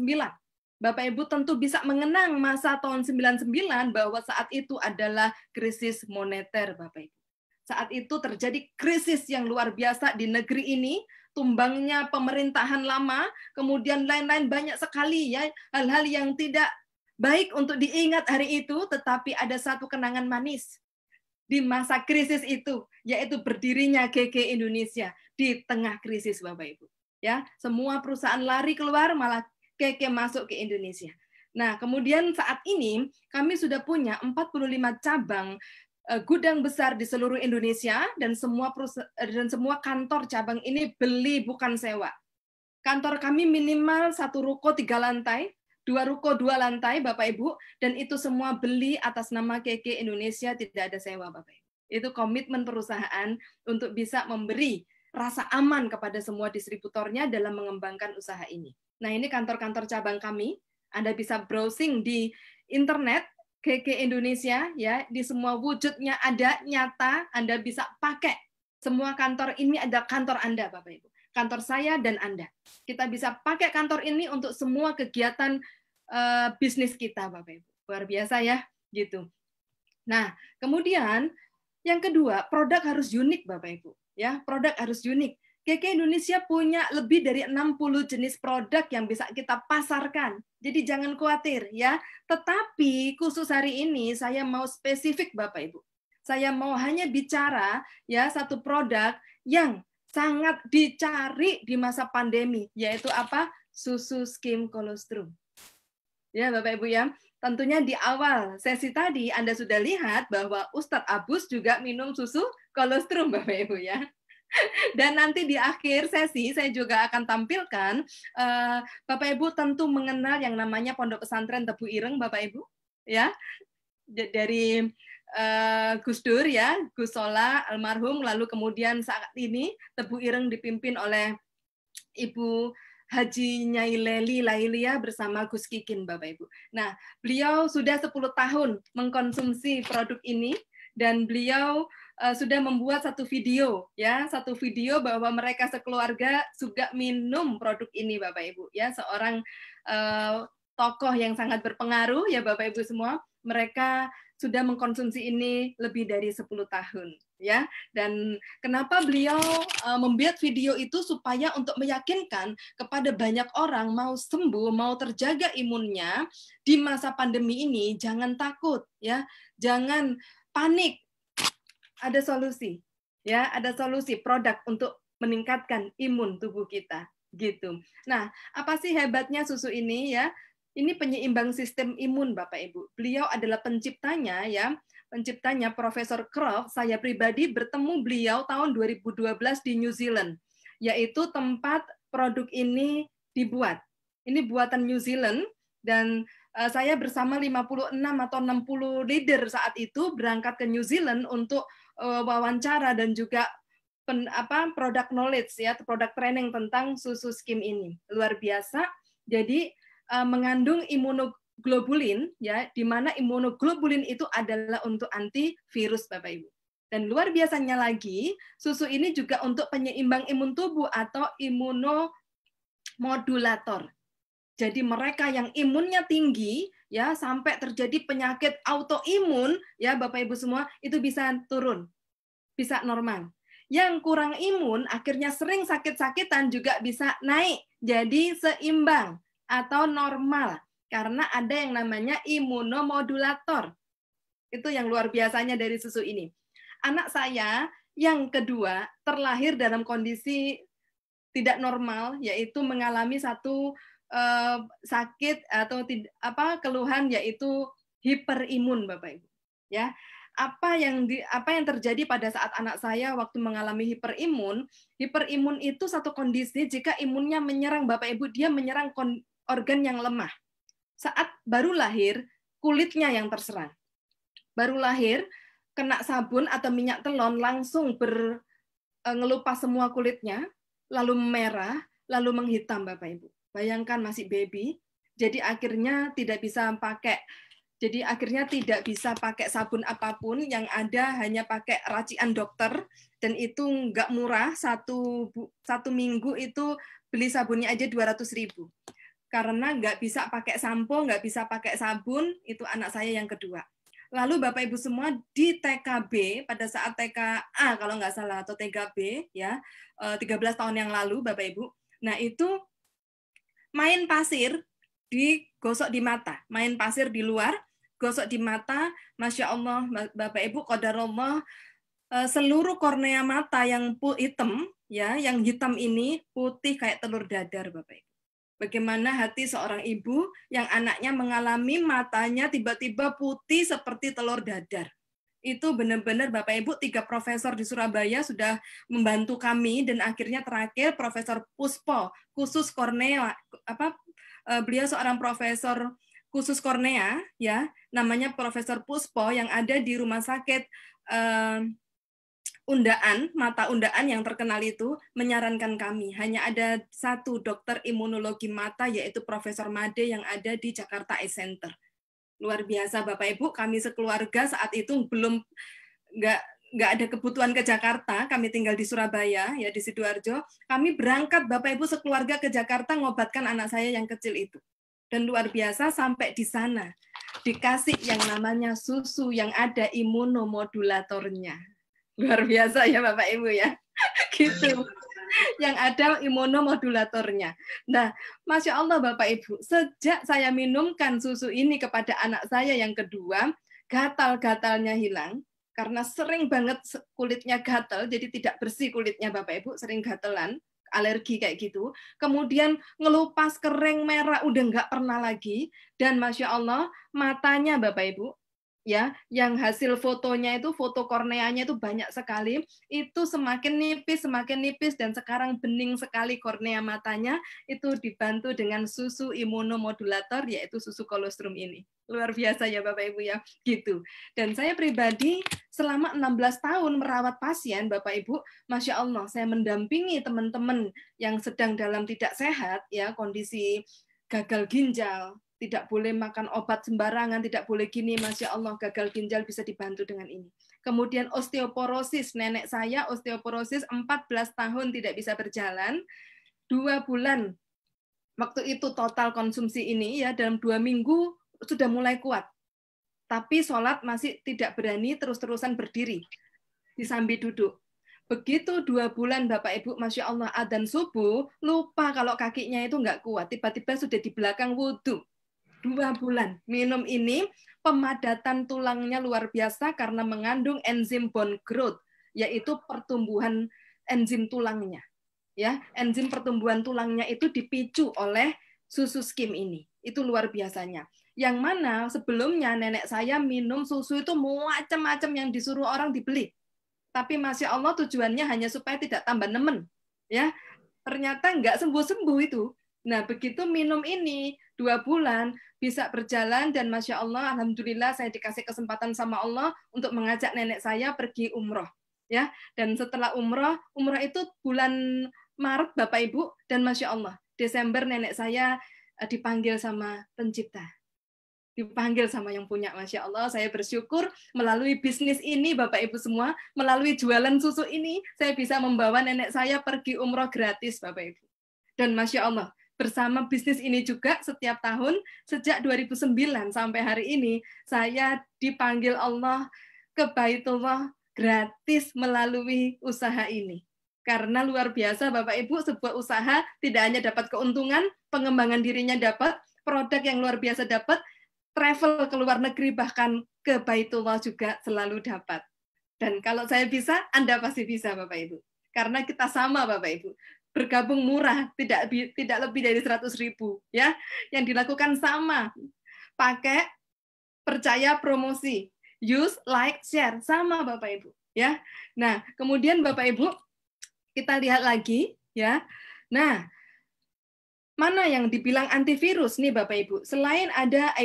Bapak Ibu tentu bisa mengenang masa tahun 99 bahwa saat itu adalah krisis moneter Bapak Ibu. Saat itu terjadi krisis yang luar biasa di negeri ini, tumbangnya pemerintahan lama, kemudian lain-lain banyak sekali ya hal-hal yang tidak baik untuk diingat hari itu, tetapi ada satu kenangan manis di masa krisis itu, yaitu berdirinya KK Indonesia di tengah krisis Bapak Ibu. Ya, semua perusahaan lari keluar, malah KK masuk ke Indonesia. Nah, kemudian saat ini kami sudah punya 45 cabang gudang besar di seluruh Indonesia, dan semua kantor cabang ini beli bukan sewa. Kantor kami minimal 1 ruko 3 lantai, 2 ruko 2 lantai Bapak Ibu, dan itu semua beli atas nama KK Indonesia, tidak ada sewa Bapak Ibu. Itu komitmen perusahaan untuk bisa memberi rasa aman kepada semua distributornya dalam mengembangkan usaha ini. Nah, ini kantor-kantor cabang kami. Anda bisa browsing di internet KK Indonesia ya, di semua wujudnya ada nyata, Anda bisa pakai. Semua kantor ini ada kantor Anda Bapak Ibu. Kantor saya dan Anda. Kita bisa pakai kantor ini untuk semua kegiatan bisnis kita Bapak Ibu. Luar biasa ya, gitu. Nah, kemudian yang kedua, produk harus unik Bapak Ibu. Ya, produk harus unik. KK Indonesia punya lebih dari 60 jenis produk yang bisa kita pasarkan. Jadi jangan khawatir ya. Tetapi khusus hari ini saya mau spesifik Bapak Ibu. Saya mau hanya bicara ya satu produk yang sangat dicari di masa pandemi, yaitu apa? Susu skim kolostrum. Ya Bapak Ibu ya, tentunya di awal sesi tadi Anda sudah lihat bahwa Ustadz Abus juga minum susu kolostrum Bapak Ibu ya. Dan nanti di akhir sesi saya juga akan tampilkan, Bapak Ibu tentu mengenal yang namanya Pondok Pesantren Tebu Ireng Bapak Ibu ya, dari Gus Dur ya, Gus Sola almarhum, lalu kemudian saat ini Tebu Ireng dipimpin oleh Ibu Haji Nyai Leli Lailia bersama Gus Kikin Bapak Ibu. Nah, beliau sudah 10 tahun mengkonsumsi produk ini, dan beliau sudah membuat satu video bahwa mereka sekeluarga juga minum produk ini Bapak Ibu ya, seorang tokoh yang sangat berpengaruh ya Bapak Ibu semua. Mereka sudah mengkonsumsi ini lebih dari 10 tahun ya. Dan kenapa beliau membuat video itu supaya untuk meyakinkan kepada banyak orang mau sembuh, mau terjaga imunnya di masa pandemi ini, jangan takut ya. Jangan panik. Ada solusi. Ya, ada solusi produk untuk meningkatkan imun tubuh kita gitu. Nah, apa sih hebatnya susu ini ya? Ini penyeimbang sistem imun, Bapak Ibu. Beliau adalah penciptanya, ya. Penciptanya Profesor Croft. Saya pribadi bertemu beliau tahun 2012 di New Zealand, yaitu tempat produk ini dibuat. Ini buatan New Zealand, dan saya bersama 56 atau 60 leader saat itu berangkat ke New Zealand untuk wawancara dan juga product knowledge, ya, product training tentang susu skim ini. Luar biasa. Jadi mengandung imunoglobulin, ya, di mana imunoglobulin itu adalah untuk antivirus, Bapak Ibu. Dan luar biasanya lagi, susu ini juga untuk penyeimbang imun tubuh atau imunomodulator. Jadi mereka yang imunnya tinggi, ya, sampai terjadi penyakit autoimun, ya, Bapak Ibu semua, itu bisa turun, bisa normal. Yang kurang imun akhirnya sering sakit-sakitan juga bisa naik, jadi seimbang atau normal, karena ada yang namanya imunomodulator. Itu yang luar biasanya dari susu ini. Anak saya yang kedua terlahir dalam kondisi tidak normal, yaitu mengalami satu sakit atau keluhan, yaitu hiperimun, Bapak Ibu. Ya, apa yang terjadi pada saat anak saya waktu mengalami hiperimun? Hiperimun itu satu kondisi jika imunnya menyerang, Bapak Ibu, dia menyerang organ yang lemah. Saat baru lahir, kulitnya yang terserang. Baru lahir, kena sabun atau minyak telon, langsung ngelupas semua kulitnya, lalu merah, lalu menghitam, Bapak Ibu. Bayangkan masih baby, jadi akhirnya tidak bisa pakai sabun apapun, yang ada hanya pakai racian dokter, dan itu nggak murah, satu minggu itu beli sabunnya aja 200.000. Karena nggak bisa pakai sampo, nggak bisa pakai sabun, itu anak saya yang kedua. Lalu Bapak Ibu semua di TKB, pada saat TKA kalau nggak salah, atau TKB, ya, 13 tahun yang lalu, Bapak Ibu. Nah, itu main pasir, digosok di mata. Main pasir di luar, gosok di mata, Masya Allah, Bapak Ibu, qadarullah, seluruh kornea mata yang hitam, ya, yang hitam ini putih kayak telur dadar, Bapak Ibu. Bagaimana hati seorang ibu yang anaknya mengalami matanya tiba-tiba putih seperti telur dadar. Itu benar-benar Bapak Ibu, 3 profesor di Surabaya sudah membantu kami, dan akhirnya terakhir Profesor Puspo, khusus kornea, beliau seorang profesor khusus kornea, ya, namanya Profesor Puspo, yang ada di rumah sakit Undaan, mata Undaan yang terkenal itu, menyarankan kami. Hanya ada satu dokter imunologi mata, yaitu Profesor Made, yang ada di Jakarta Eye Center. Luar biasa, Bapak Ibu, kami sekeluarga saat itu nggak ada kebutuhan ke Jakarta, kami tinggal di Surabaya, ya, di Sidoarjo. Kami berangkat, Bapak Ibu, sekeluarga ke Jakarta, ngobatkan anak saya yang kecil itu. Dan luar biasa, sampai di sana dikasih yang namanya susu yang ada imunomodulatornya. Luar biasa ya Bapak Ibu ya. Gitu. Yang ada imunomodulatornya. Nah, Masya Allah Bapak Ibu, sejak saya minumkan susu ini kepada anak saya yang kedua, gatal-gatalnya hilang, karena sering banget kulitnya gatal, jadi tidak bersih kulitnya Bapak Ibu, sering gatelan, alergi kayak gitu. Kemudian ngelupas, kering, merah, udah nggak pernah lagi. Dan Masya Allah, matanya Bapak Ibu, ya, yang hasil fotonya itu, foto korneanya itu banyak sekali, itu semakin nipis, dan sekarang bening sekali kornea matanya, itu dibantu dengan susu imunomodulator, yaitu susu kolostrum ini. Luar biasa ya Bapak Ibu ya, gitu. Dan saya pribadi selama 16 tahun merawat pasien, Bapak Ibu, Masya Allah, saya mendampingi teman-teman yang sedang dalam tidak sehat, ya, kondisi gagal ginjal, tidak boleh makan obat sembarangan, tidak boleh gini, Masya Allah, gagal ginjal bisa dibantu dengan ini. Kemudian osteoporosis, nenek saya osteoporosis 14 tahun tidak bisa berjalan, 2 bulan waktu itu total konsumsi ini, ya, dalam 2 minggu sudah mulai kuat. Tapi sholat masih tidak berani terus-terusan berdiri, disambi duduk. Begitu 2 bulan Bapak Ibu, Masya Allah, adzan subuh, lupa kalau kakinya itu nggak kuat, tiba-tiba sudah di belakang wudhu. 2 bulan minum ini, pemadatan tulangnya luar biasa karena mengandung enzim bone growth, yaitu pertumbuhan enzim tulangnya. Ya, enzim pertumbuhan tulangnya itu dipicu oleh susu skim ini. Itu luar biasanya. Yang mana sebelumnya nenek saya minum susu itu macam-macam yang disuruh orang dibeli. Tapi Masya Allah tujuannya hanya supaya tidak tambah nemen. Ya, ternyata nggak sembuh-sembuh itu. Nah, begitu minum ini 2 bulan, bisa berjalan, dan Masya Allah, Alhamdulillah saya dikasih kesempatan sama Allah untuk mengajak nenek saya pergi umroh. Ya, dan setelah umroh itu bulan Maret Bapak Ibu, dan Masya Allah, Desember nenek saya dipanggil sama pencipta. Dipanggil sama yang punya, Masya Allah. Saya bersyukur melalui bisnis ini, Bapak Ibu semua, melalui jualan susu ini, saya bisa membawa nenek saya pergi umroh gratis, Bapak Ibu. Dan Masya Allah, bersama bisnis ini juga setiap tahun, sejak 2009 sampai hari ini, saya dipanggil Allah ke Baitullah gratis melalui usaha ini. Karena luar biasa, Bapak Ibu, sebuah usaha tidak hanya dapat keuntungan, pengembangan dirinya dapat, produk yang luar biasa dapat, travel ke luar negeri bahkan ke Baitullah juga selalu dapat. Dan kalau saya bisa, Anda pasti bisa, Bapak Ibu. Karena kita sama, Bapak Ibu. Bergabung murah, tidak lebih dari 100.000, ya. Yang dilakukan sama. Pakai, percaya, promosi. Use, like, share, sama, Bapak Ibu, ya. Nah, kemudian Bapak Ibu, kita lihat lagi, ya. Nah, mana yang dibilang antivirus nih Bapak Ibu? Selain ada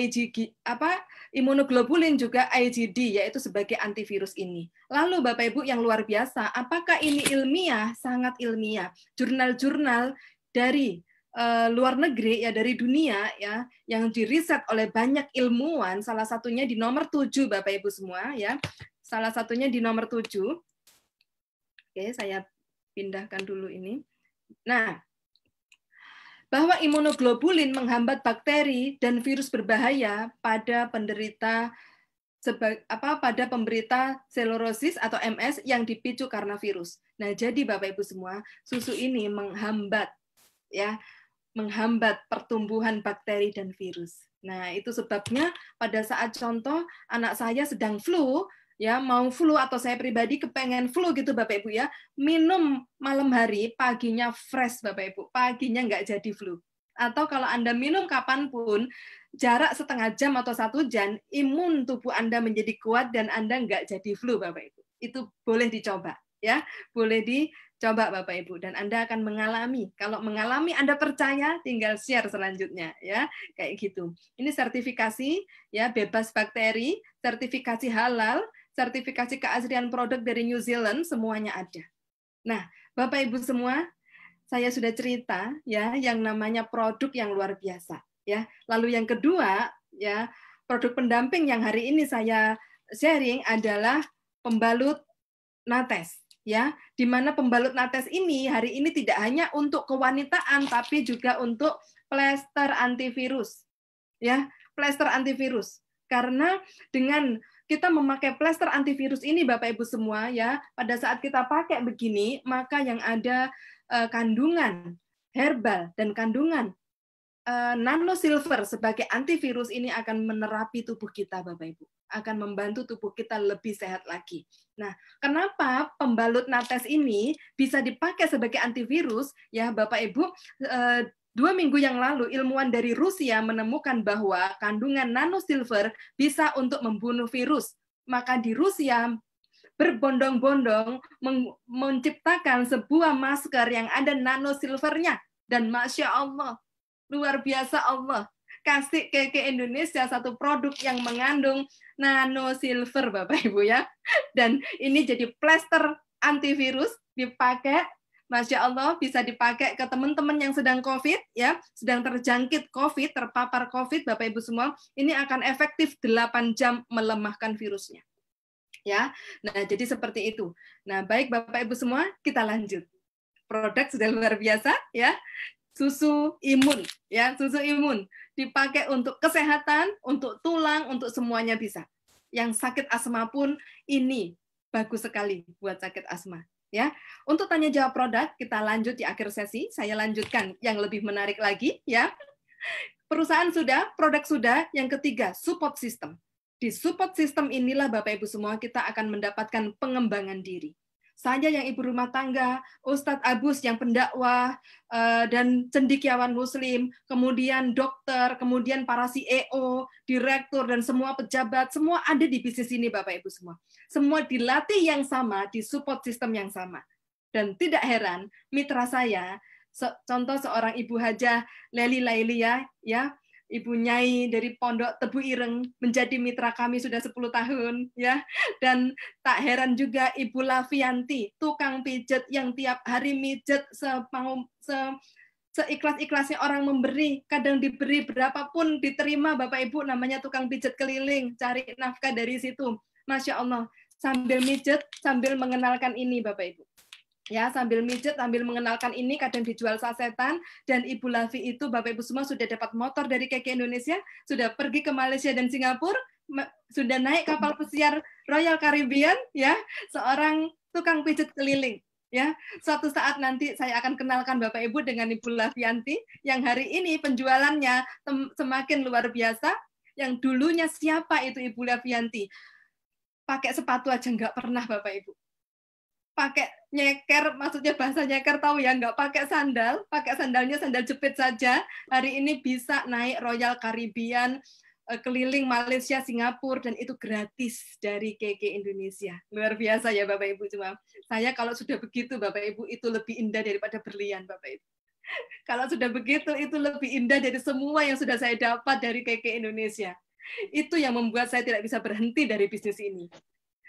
imunoglobulin, juga IgD, yaitu sebagai antivirus ini. Lalu Bapak Ibu yang luar biasa, apakah ini ilmiah? Sangat ilmiah. Jurnal-jurnal dari luar negeri, ya, dari dunia, ya, yang diriset oleh banyak ilmuwan, salah satunya di nomor 7 Bapak Ibu semua, ya. Salah satunya di nomor 7. Oke, saya pindahkan dulu ini. Nah, bahwa imunoglobulin menghambat bakteri dan virus berbahaya pada penderita selulosis atau MS yang dipicu karena virus. Nah, jadi Bapak Ibu semua, susu ini menghambat pertumbuhan bakteri dan virus. Nah, itu sebabnya pada saat contoh anak saya sedang flu, ya, mau flu, atau saya pribadi kepengen flu gitu Bapak Ibu, ya, minum malam hari, paginya fresh Bapak Ibu, paginya nggak jadi flu. Atau kalau Anda minum kapanpun, jarak setengah jam atau 1 jam, imun tubuh Anda menjadi kuat dan Anda nggak jadi flu Bapak Ibu. Itu boleh dicoba, ya, boleh dicoba Bapak Ibu, dan Anda akan mengalami. Kalau mengalami Anda percaya, tinggal share selanjutnya, ya, kayak gitu. Ini sertifikasi, ya, bebas bakteri, sertifikasi halal, sertifikasi keaslian produk dari New Zealand, semuanya ada. Nah, Bapak Ibu semua, saya sudah cerita, ya, yang namanya produk yang luar biasa, ya. Lalu yang kedua, ya, produk pendamping yang hari ini saya sharing adalah pembalut nates, ya. Di mana pembalut nates ini hari ini tidak hanya untuk kewanitaan tapi juga untuk plester antivirus. Ya, plester antivirus. Karena dengan kita memakai plester antivirus ini Bapak Ibu semua, ya, pada saat kita pakai begini, maka yang ada kandungan herbal dan kandungan nanosilver sebagai antivirus ini akan menerapi tubuh kita Bapak Ibu, akan membantu tubuh kita lebih sehat lagi. Nah, kenapa pembalut nates ini bisa dipakai sebagai antivirus? Ya, Bapak Ibu, 2 minggu yang lalu, ilmuwan dari Rusia menemukan bahwa kandungan nanosilver bisa untuk membunuh virus. Maka di Rusia berbondong-bondong menciptakan sebuah masker yang ada nanosilvernya. Dan Masya Allah, luar biasa Allah kasih ke Indonesia satu produk yang mengandung nanosilver, Bapak Ibu, ya. Dan ini jadi plester antivirus, dipakai, Masya Allah, bisa dipakai ke teman-teman yang sedang COVID, ya, sedang terjangkit COVID, terpapar COVID, Bapak Ibu semua, ini akan efektif 8 jam melemahkan virusnya. Ya, nah jadi seperti itu. Nah, baik Bapak Ibu semua, kita lanjut. Produk sudah luar biasa, ya. Susu imun, ya, susu imun dipakai untuk kesehatan, untuk tulang, untuk semuanya bisa. Yang sakit asma pun ini bagus sekali buat sakit asma. Ya, untuk tanya jawab produk kita lanjut di akhir sesi. Saya lanjutkan yang lebih menarik lagi, ya. Perusahaan sudah, produk sudah. Yang ketiga, support system. Di support system inilah Bapak Ibu semua kita akan mendapatkan pengembangan diri. Saya yang ibu rumah tangga, Ustadz Abus yang pendakwah dan cendekiawan Muslim, kemudian dokter, kemudian para CEO, direktur, dan semua pejabat, semua ada di bisnis ini Bapak Ibu semua. Semua dilatih yang sama, di support sistem yang sama. Dan tidak heran, mitra saya, contoh seorang Ibu Hajah Leli Lailia, ya, Ibu Nyai dari Pondok Tebu Ireng menjadi mitra kami sudah 10 tahun, ya. Dan tak heran juga Ibu Lavianti, tukang pijet yang tiap hari mijet seikhlas-ikhlasnya orang memberi, kadang diberi berapapun diterima Bapak Ibu, namanya tukang pijet keliling, cari nafkah dari situ. Masya Allah, sambil mijet, sambil mengenalkan ini Bapak Ibu. Ya, sambil mijet, sambil mengenalkan ini, kadang dijual sasetan, dan Ibu Lavi itu, Bapak Ibu semua sudah dapat motor dari KK Indonesia, sudah pergi ke Malaysia dan Singapura, sudah naik kapal pesiar Royal Caribbean, ya, seorang tukang pijet keliling. Ya, suatu saat nanti saya akan kenalkan Bapak Ibu dengan Ibu Lavianti, yang hari ini penjualannya semakin luar biasa, yang dulunya siapa itu Ibu Lavianti? Pakai sepatu aja nggak pernah Bapak Ibu. Pakai nyeker, maksudnya bahasa nyeker tahu ya, nggak pakai sandal, pakai sandalnya sandal jepit saja, hari ini bisa naik Royal Caribbean, keliling Malaysia, Singapura, dan itu gratis dari KK Indonesia. Luar biasa ya Bapak Ibu semua. Saya kalau sudah begitu Bapak Ibu, itu lebih indah daripada berlian Bapak Ibu. Kalau sudah begitu, itu lebih indah dari semua yang sudah saya dapat dari KK Indonesia. Itu yang membuat saya tidak bisa berhenti dari bisnis ini.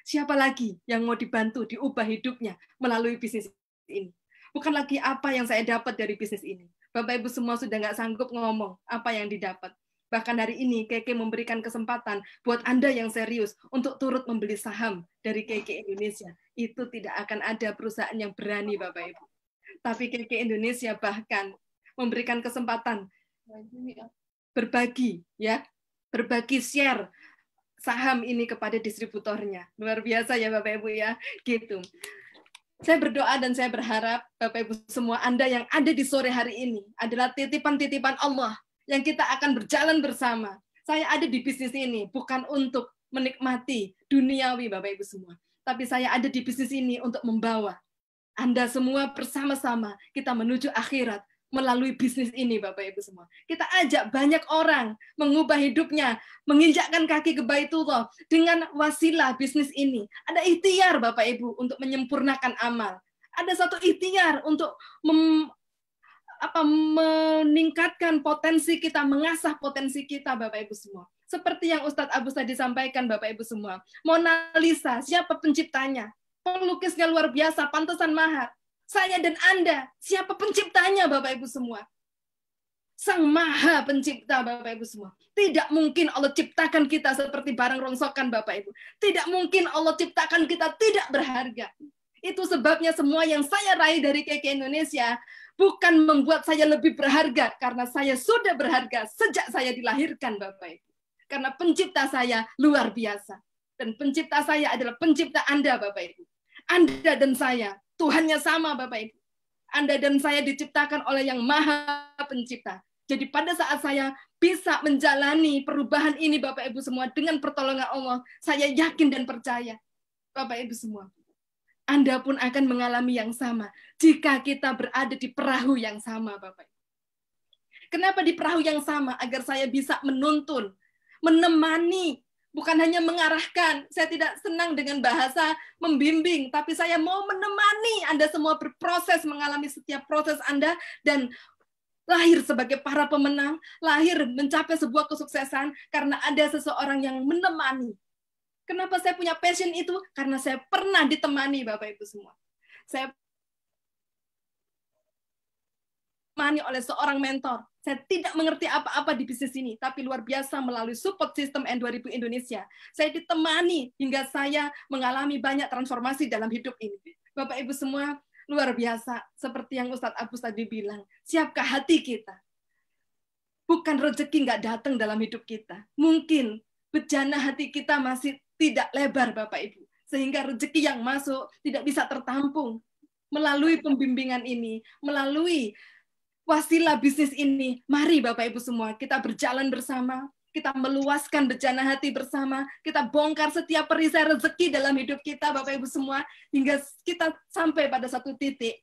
Siapa lagi yang mau dibantu, diubah hidupnya melalui bisnis ini? Bukan lagi apa yang saya dapat dari bisnis ini. Bapak Ibu semua sudah nggak sanggup ngomong apa yang didapat. Bahkan hari ini KK memberikan kesempatan buat Anda yang serius untuk turut membeli saham dari KK Indonesia. Itu tidak akan ada perusahaan yang berani Bapak Ibu. Tapi KK Indonesia bahkan memberikan kesempatan berbagi, ya, berbagi share saham ini kepada distributornya. Luar biasa ya Bapak Ibu ya, gitu. Saya berdoa dan saya berharap Bapak Ibu semua, Anda yang ada di sore hari ini adalah titipan-titipan Allah yang kita akan berjalan bersama. Saya ada di bisnis ini bukan untuk menikmati duniawi Bapak Ibu semua, tapi saya ada di bisnis ini untuk membawa Anda semua bersama-sama kita menuju akhirat melalui bisnis ini Bapak Ibu semua. Kita ajak banyak orang mengubah hidupnya, menginjakkan kaki ke Baitullah dengan wasilah bisnis ini. Ada ikhtiar Bapak Ibu untuk menyempurnakan amal. Ada satu ikhtiar untuk meningkatkan potensi kita, mengasah potensi kita Bapak Ibu semua. Seperti yang Ustadz Abus tadi sampaikan Bapak Ibu semua. Mona Lisa, siapa penciptanya? Pelukisnya luar biasa, pantesan mahal. Saya dan Anda, siapa penciptanya Bapak Ibu semua? Sang Maha Pencipta Bapak Ibu semua. Tidak mungkin Allah ciptakan kita seperti barang rongsokan Bapak Ibu. Tidak mungkin Allah ciptakan kita tidak berharga. Itu sebabnya semua yang saya raih dari KK Indonesia bukan membuat saya lebih berharga, karena saya sudah berharga sejak saya dilahirkan Bapak Ibu. Karena pencipta saya luar biasa. Dan pencipta saya adalah pencipta Anda Bapak Ibu. Anda dan saya, Tuhannya sama Bapak Ibu. Anda dan saya diciptakan oleh yang Maha Pencipta. Jadi pada saat saya bisa menjalani perubahan ini Bapak Ibu semua dengan pertolongan Allah, saya yakin dan percaya Bapak Ibu semua, Anda pun akan mengalami yang sama jika kita berada di perahu yang sama Bapak Ibu. Kenapa di perahu yang sama? Agar saya bisa menuntun, menemani, bukan hanya mengarahkan. Saya tidak senang dengan bahasa membimbing, tapi saya mau menemani Anda semua berproses, mengalami setiap proses Anda, dan lahir sebagai para pemenang, lahir mencapai sebuah kesuksesan, karena ada seseorang yang menemani. Kenapa saya punya passion itu? Karena saya pernah ditemani Bapak Ibu semua. Saya ditemani oleh seorang mentor. Saya tidak mengerti apa-apa di bisnis ini, tapi luar biasa melalui support system N2000 Indonesia. Saya ditemani hingga saya mengalami banyak transformasi dalam hidup ini. Bapak Ibu semua, luar biasa. Seperti yang Ustadz Abus tadi bilang, siapkah hati kita? Bukan rezeki nggak datang dalam hidup kita. Mungkin bejana hati kita masih tidak lebar Bapak Ibu. Sehingga rezeki yang masuk tidak bisa tertampung. Melalui pembimbingan ini, melalui wasilah bisnis ini, mari Bapak Ibu semua, kita berjalan bersama, kita meluaskan bejana hati bersama, kita bongkar setiap perisai rezeki dalam hidup kita, Bapak Ibu semua, hingga kita sampai pada satu titik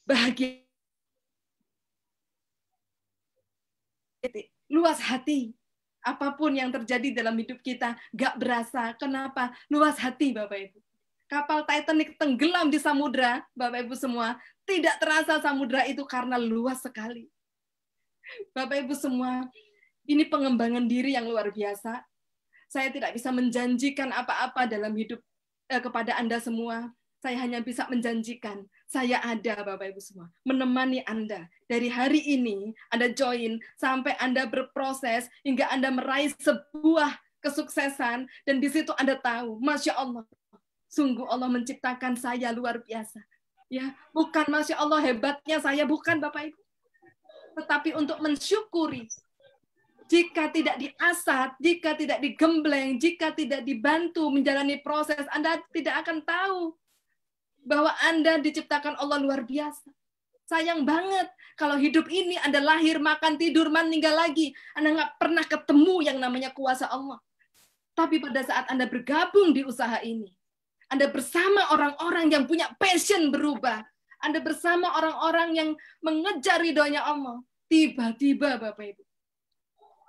bahagia, luas hati. Apapun yang terjadi dalam hidup kita, gak berasa. Kenapa? Luas hati, Bapak Ibu. Kapal Titanic tenggelam di samudra, Bapak Ibu semua, tidak terasa samudra itu karena luas sekali. Bapak Ibu semua, ini pengembangan diri yang luar biasa. Saya tidak bisa menjanjikan apa-apa dalam hidup kepada Anda semua. Saya hanya bisa menjanjikan, saya ada Bapak Ibu semua, menemani Anda. Dari hari ini, Anda join, sampai Anda berproses, hingga Anda meraih sebuah kesuksesan, dan di situ Anda tahu, Masya Allah, sungguh Allah menciptakan saya luar biasa. Ya, bukan Masya Allah hebatnya saya, bukan Bapak Ibu. Tetapi untuk mensyukuri, jika tidak diasah, jika tidak digembleng, jika tidak dibantu menjalani proses, Anda tidak akan tahu bahwa Anda diciptakan Allah luar biasa. Sayang banget kalau hidup ini Anda lahir, makan, tidur, meninggal lagi. Anda nggak pernah ketemu yang namanya kuasa Allah. Tapi pada saat Anda bergabung di usaha ini, Anda bersama orang-orang yang punya passion berubah. Anda bersama orang-orang yang mengejar ridhonya Allah. Tiba-tiba Bapak Ibu,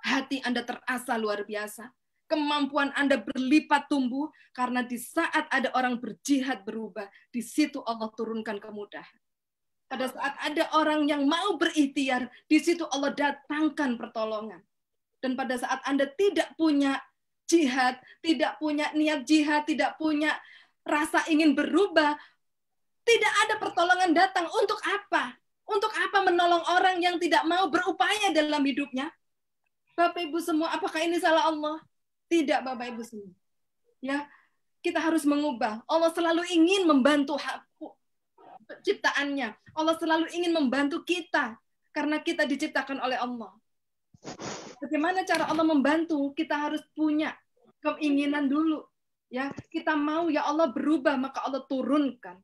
hati Anda terasa luar biasa. Kemampuan Anda berlipat tumbuh karena di saat ada orang berjihad berubah, di situ Allah turunkan kemudahan. Pada saat ada orang yang mau berikhtiar, di situ Allah datangkan pertolongan. Dan pada saat Anda tidak punya jihad, tidak punya niat jihad, tidak punya rasa ingin berubah, tidak ada pertolongan datang. Untuk apa? Untuk apa menolong orang yang tidak mau berupaya dalam hidupnya? Bapak Ibu semua, apakah ini salah Allah? Tidak, Bapak Ibu semua. Ya, kita harus mengubah. Allah selalu ingin membantu ciptaannya. Allah selalu ingin membantu kita karena kita diciptakan oleh Allah. Bagaimana cara Allah membantu? Kita harus punya keinginan dulu. Ya, kita mau ya Allah berubah, maka Allah turunkan.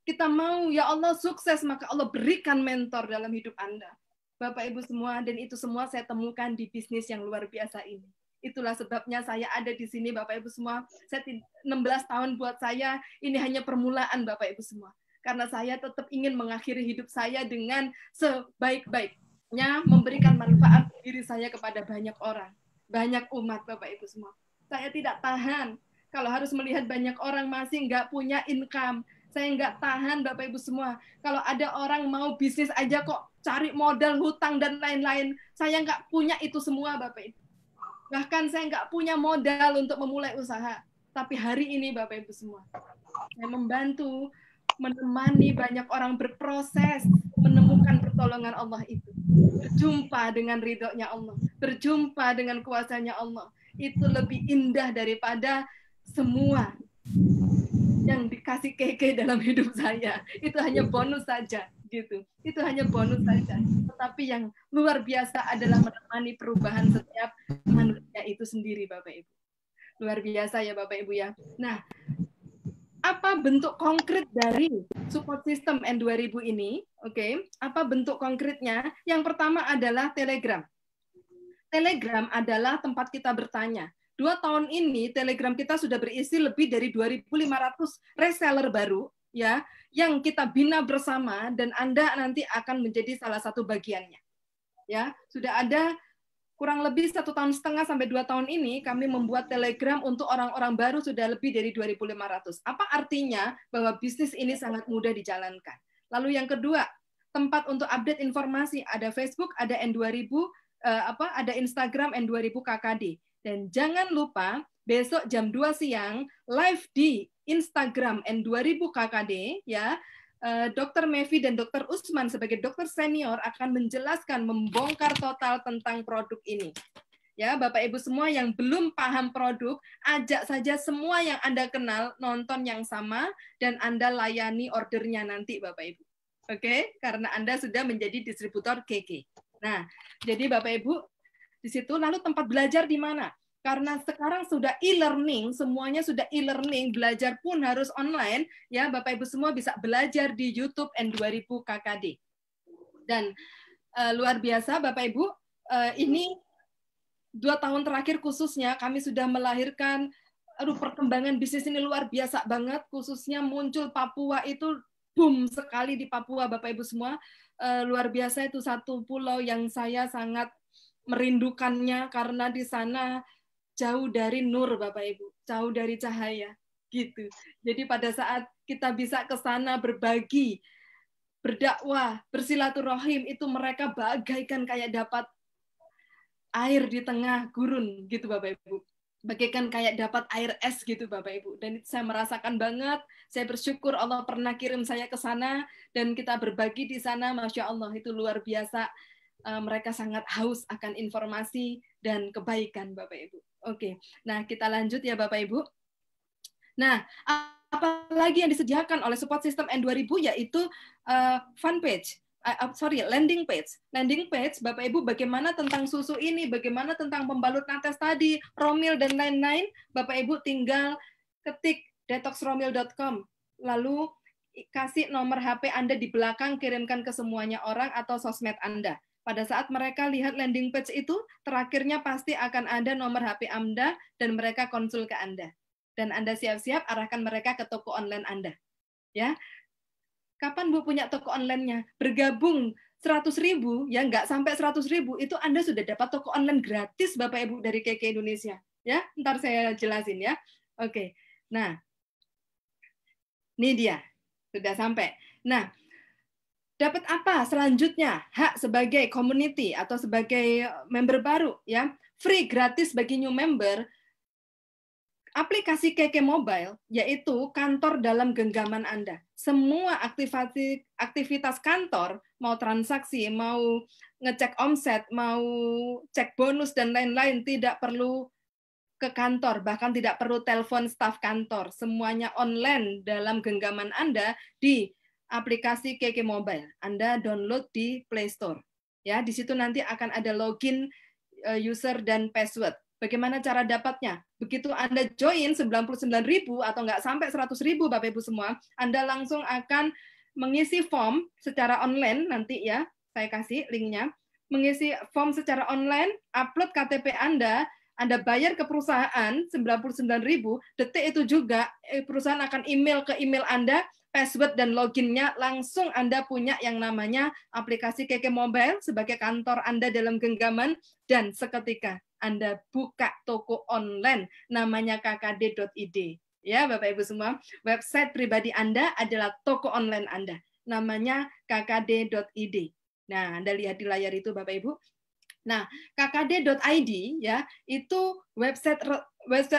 Kita mau ya Allah sukses, maka Allah berikan mentor dalam hidup Anda. Bapak Ibu semua, dan itu semua saya temukan di bisnis yang luar biasa ini. Itulah sebabnya saya ada di sini Bapak Ibu semua. 16 tahun buat saya ini hanya permulaan Bapak Ibu semua. Karena saya tetap ingin mengakhiri hidup saya dengan sebaik-baiknya, memberikan manfaat diri saya kepada banyak orang, banyak umat Bapak Ibu semua. Saya tidak tahan kalau harus melihat banyak orang masih nggak punya income. Saya nggak tahan Bapak Ibu semua. Kalau ada orang mau bisnis aja kok cari modal, hutang, dan lain-lain. Saya nggak punya itu semua Bapak Ibu. Bahkan saya nggak punya modal untuk memulai usaha. Tapi hari ini Bapak Ibu semua, saya membantu, menemani banyak orang berproses, menemukan pertolongan Allah itu. Berjumpa dengan ridhonya Allah. Berjumpa dengan kuasanya Allah. Itu lebih indah daripada semua yang dikasih keke dalam hidup saya. Itu hanya bonus saja. Gitu. Itu hanya bonus saja. Tetapi yang luar biasa adalah menemani perubahan setiap manusia itu sendiri, Bapak Ibu. Luar biasa ya Bapak Ibu ya. Nah, apa bentuk konkret dari support system N2000 ini? Oke, apa bentuk konkretnya? Yang pertama adalah Telegram. Telegram adalah tempat kita bertanya. 2 tahun ini Telegram kita sudah berisi lebih dari 2.500 reseller baru, ya, yang kita bina bersama, dan Anda nanti akan menjadi salah satu bagiannya. Ya, sudah ada kurang lebih 1,5 tahun sampai 2 tahun ini kami membuat Telegram untuk orang-orang baru sudah lebih dari 2.500. Apa artinya? Bahwa bisnis ini sangat mudah dijalankan. Lalu yang kedua, tempat untuk update informasi, ada Facebook, ada N2000, ada Instagram N2000 KKD. Dan jangan lupa besok jam 2 siang live di Instagram N2000 KKD, ya. Dr. Mevi dan Dr. Usman sebagai dokter senior akan menjelaskan, membongkar total tentang produk ini. Ya, Bapak Ibu semua yang belum paham produk, ajak saja semua yang Anda kenal nonton yang sama dan Anda layani ordernya nanti Bapak Ibu. Oke, karena Anda sudah menjadi distributor KK. Nah, jadi Bapak Ibu di situ, lalu tempat belajar di mana? Karena sekarang sudah e-learning, semuanya sudah e-learning, belajar pun harus online, ya Bapak Ibu semua bisa belajar di YouTube N2000 KKD. Dan luar biasa Bapak Ibu, ini 2 tahun terakhir khususnya kami sudah melahirkan, perkembangan bisnis ini luar biasa banget, khususnya muncul Papua itu boom sekali di Papua, Bapak Ibu semua. Luar biasa, itu satu pulau yang saya sangat merindukannya karena di sana jauh dari nur, Bapak Ibu, jauh dari cahaya gitu. Jadi pada saat kita bisa ke sana berbagi, berdakwah, bersilaturahim, itu mereka bagaikan kayak dapat air di tengah gurun gitu, Bapak Ibu. Bagaikan kayak dapat air es gitu, Bapak Ibu. Dan itu saya merasakan banget. Saya bersyukur Allah pernah kirim saya ke sana dan kita berbagi di sana. Masya Allah, itu luar biasa. Mereka sangat haus akan informasi dan kebaikan, Bapak Ibu. Oke, nah kita lanjut ya Bapak Ibu. Nah, apalagi yang disediakan oleh support system N2000 yaitu fanpage. Landing page. Landing page, Bapak Ibu, bagaimana tentang susu ini, bagaimana tentang pembalut nates tadi, Romil dan lain-lain, Bapak Ibu tinggal ketik detoxromil.com, lalu kasih nomor HP Anda di belakang, kirimkan ke semuanya orang atau sosmed Anda. Pada saat mereka lihat landing page itu, terakhirnya pasti akan ada nomor HP Anda dan mereka konsul ke Anda. Dan Anda siap-siap arahkan mereka ke toko online Anda. Ya. Kapan Bu punya toko online-nya? Bergabung 100.000, ya nggak sampai 100.000, itu Anda sudah dapat toko online gratis Bapak Ibu dari KK Indonesia. Ya, ntar saya jelasin ya. Oke. Nah, ini dia. Sudah sampai. Nah, dapat apa selanjutnya? Hak sebagai community atau sebagai member baru ya. Free gratis bagi new member. Aplikasi KK Mobile yaitu kantor dalam genggaman Anda. Semua aktivitas kantor, mau transaksi, mau ngecek omset, mau cek bonus dan lain-lain tidak perlu ke kantor, bahkan tidak perlu telepon staf kantor. Semuanya online dalam genggaman Anda di aplikasi KK Mobile. Anda download di Play Store. Ya, di situ nanti akan ada login, user dan password. Bagaimana cara dapatnya? Begitu Anda join 99.000 atau nggak sampai 100.000 Bapak Ibu semua, Anda langsung akan mengisi form secara online nanti ya, saya kasih linknya. Mengisi form secara online, upload KTP Anda bayar ke perusahaan 99.000, detik itu juga perusahaan akan email ke email Anda, password dan loginnya, langsung Anda punya yang namanya aplikasi KK Mobile sebagai kantor Anda dalam genggaman, dan seketika Anda buka toko online namanya kkd.id. Ya, Bapak Ibu semua, website pribadi Anda adalah toko online Anda. Namanya kkd.id. Nah, Anda lihat di layar itu Bapak Ibu. Nah, kkd.id ya, itu website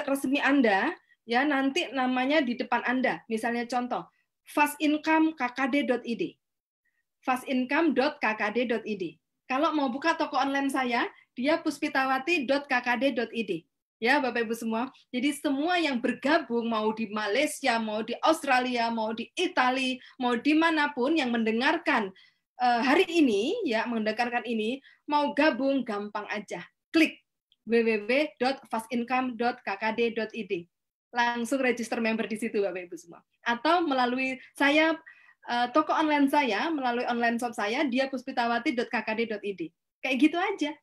resmi Anda ya, nanti namanya di depan Anda. Misalnya contoh, fastincome.kkd.id. fastincome.kkd.id. Kalau mau buka toko online saya, dia puspitawati.kkd.id. Ya, Bapak Ibu semua. Jadi semua yang bergabung, mau di Malaysia, mau di Australia, mau di Italia, mau dimanapun yang mendengarkan hari ini, ya mendengarkan ini, mau gabung gampang aja. Klik www.fastincome.kkd.id. Langsung register member di situ, Bapak Ibu semua. Atau melalui saya, toko online saya, melalui online shop saya, dia puspitawati.kkd.id. Kayak gitu aja.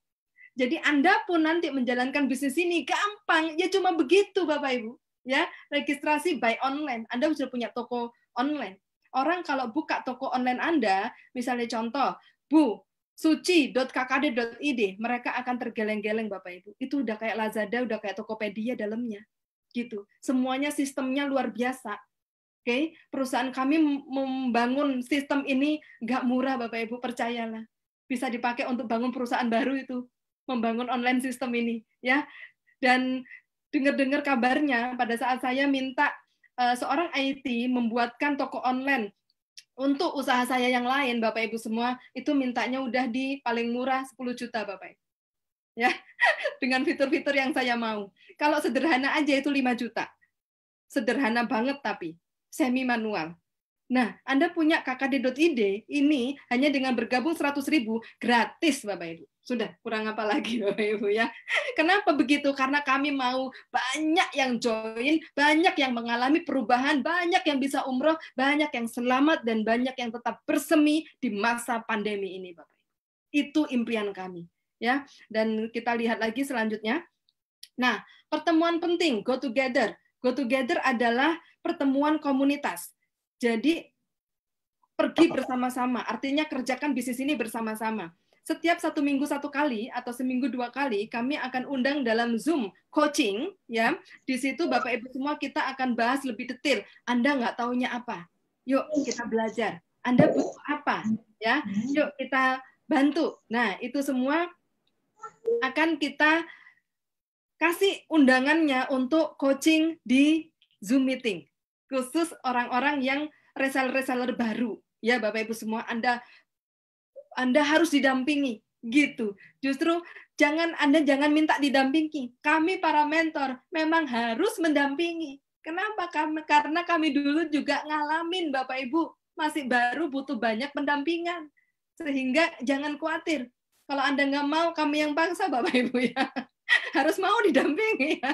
Jadi Anda pun nanti menjalankan bisnis ini gampang, ya cuma begitu Bapak Ibu. Ya, registrasi by online. Anda sudah punya toko online. Orang kalau buka toko online Anda, misalnya contoh, Bu, suci.kkd.id, mereka akan tergeleng-geleng Bapak Ibu. Itu udah kayak Lazada, udah kayak Tokopedia dalamnya. Gitu. Semuanya sistemnya luar biasa. Oke, perusahaan kami membangun sistem ini nggak murah Bapak Ibu, percayalah. Bisa dipakai untuk bangun perusahaan baru itu, membangun online sistem ini, ya. Dan dengar-dengar kabarnya pada saat saya minta seorang IT membuatkan toko online untuk usaha saya yang lain, Bapak Ibu semua, itu mintanya udah di paling murah 10 juta Bapak Ibu. Ya, dengan fitur-fitur yang saya mau. Kalau sederhana aja itu 5 juta. Sederhana banget tapi semi manual. Nah, Anda punya kkd.id, ini hanya dengan bergabung 100.000 gratis, Bapak Ibu. Sudah, kurang apa lagi, Bapak Ibu ya. Kenapa begitu? Karena kami mau banyak yang join, banyak yang mengalami perubahan, banyak yang bisa umroh, banyak yang selamat, dan banyak yang tetap bersemi di masa pandemi ini, Bapak Ibu. Itu impian kami. ya. Dan kita lihat lagi selanjutnya. Nah, pertemuan penting, go together. Go together adalah pertemuan komunitas. Jadi pergi bersama-sama, artinya kerjakan bisnis ini bersama-sama. Setiap 1 minggu 1 kali atau seminggu 2 kali, kami akan undang dalam Zoom coaching, ya. Di situ Bapak Ibu semua kita akan bahas lebih detail. Anda nggak taunya apa? Yuk kita belajar. Anda butuh apa? Ya, yuk kita bantu. Nah, itu semua akan kita kasih undangannya untuk coaching di Zoom meeting. Khusus orang-orang yang reseller-reseller baru. Ya, Bapak Ibu semua, Anda harus didampingi gitu. Justru Anda jangan minta didampingi. Kami para mentor memang harus mendampingi. Kenapa? Karena kami dulu juga ngalamin Bapak Ibu, masih baru butuh banyak pendampingan. Sehingga jangan khawatir. Kalau Anda nggak mau, kami yang paksa Bapak Ibu ya. Harus mau didampingi ya.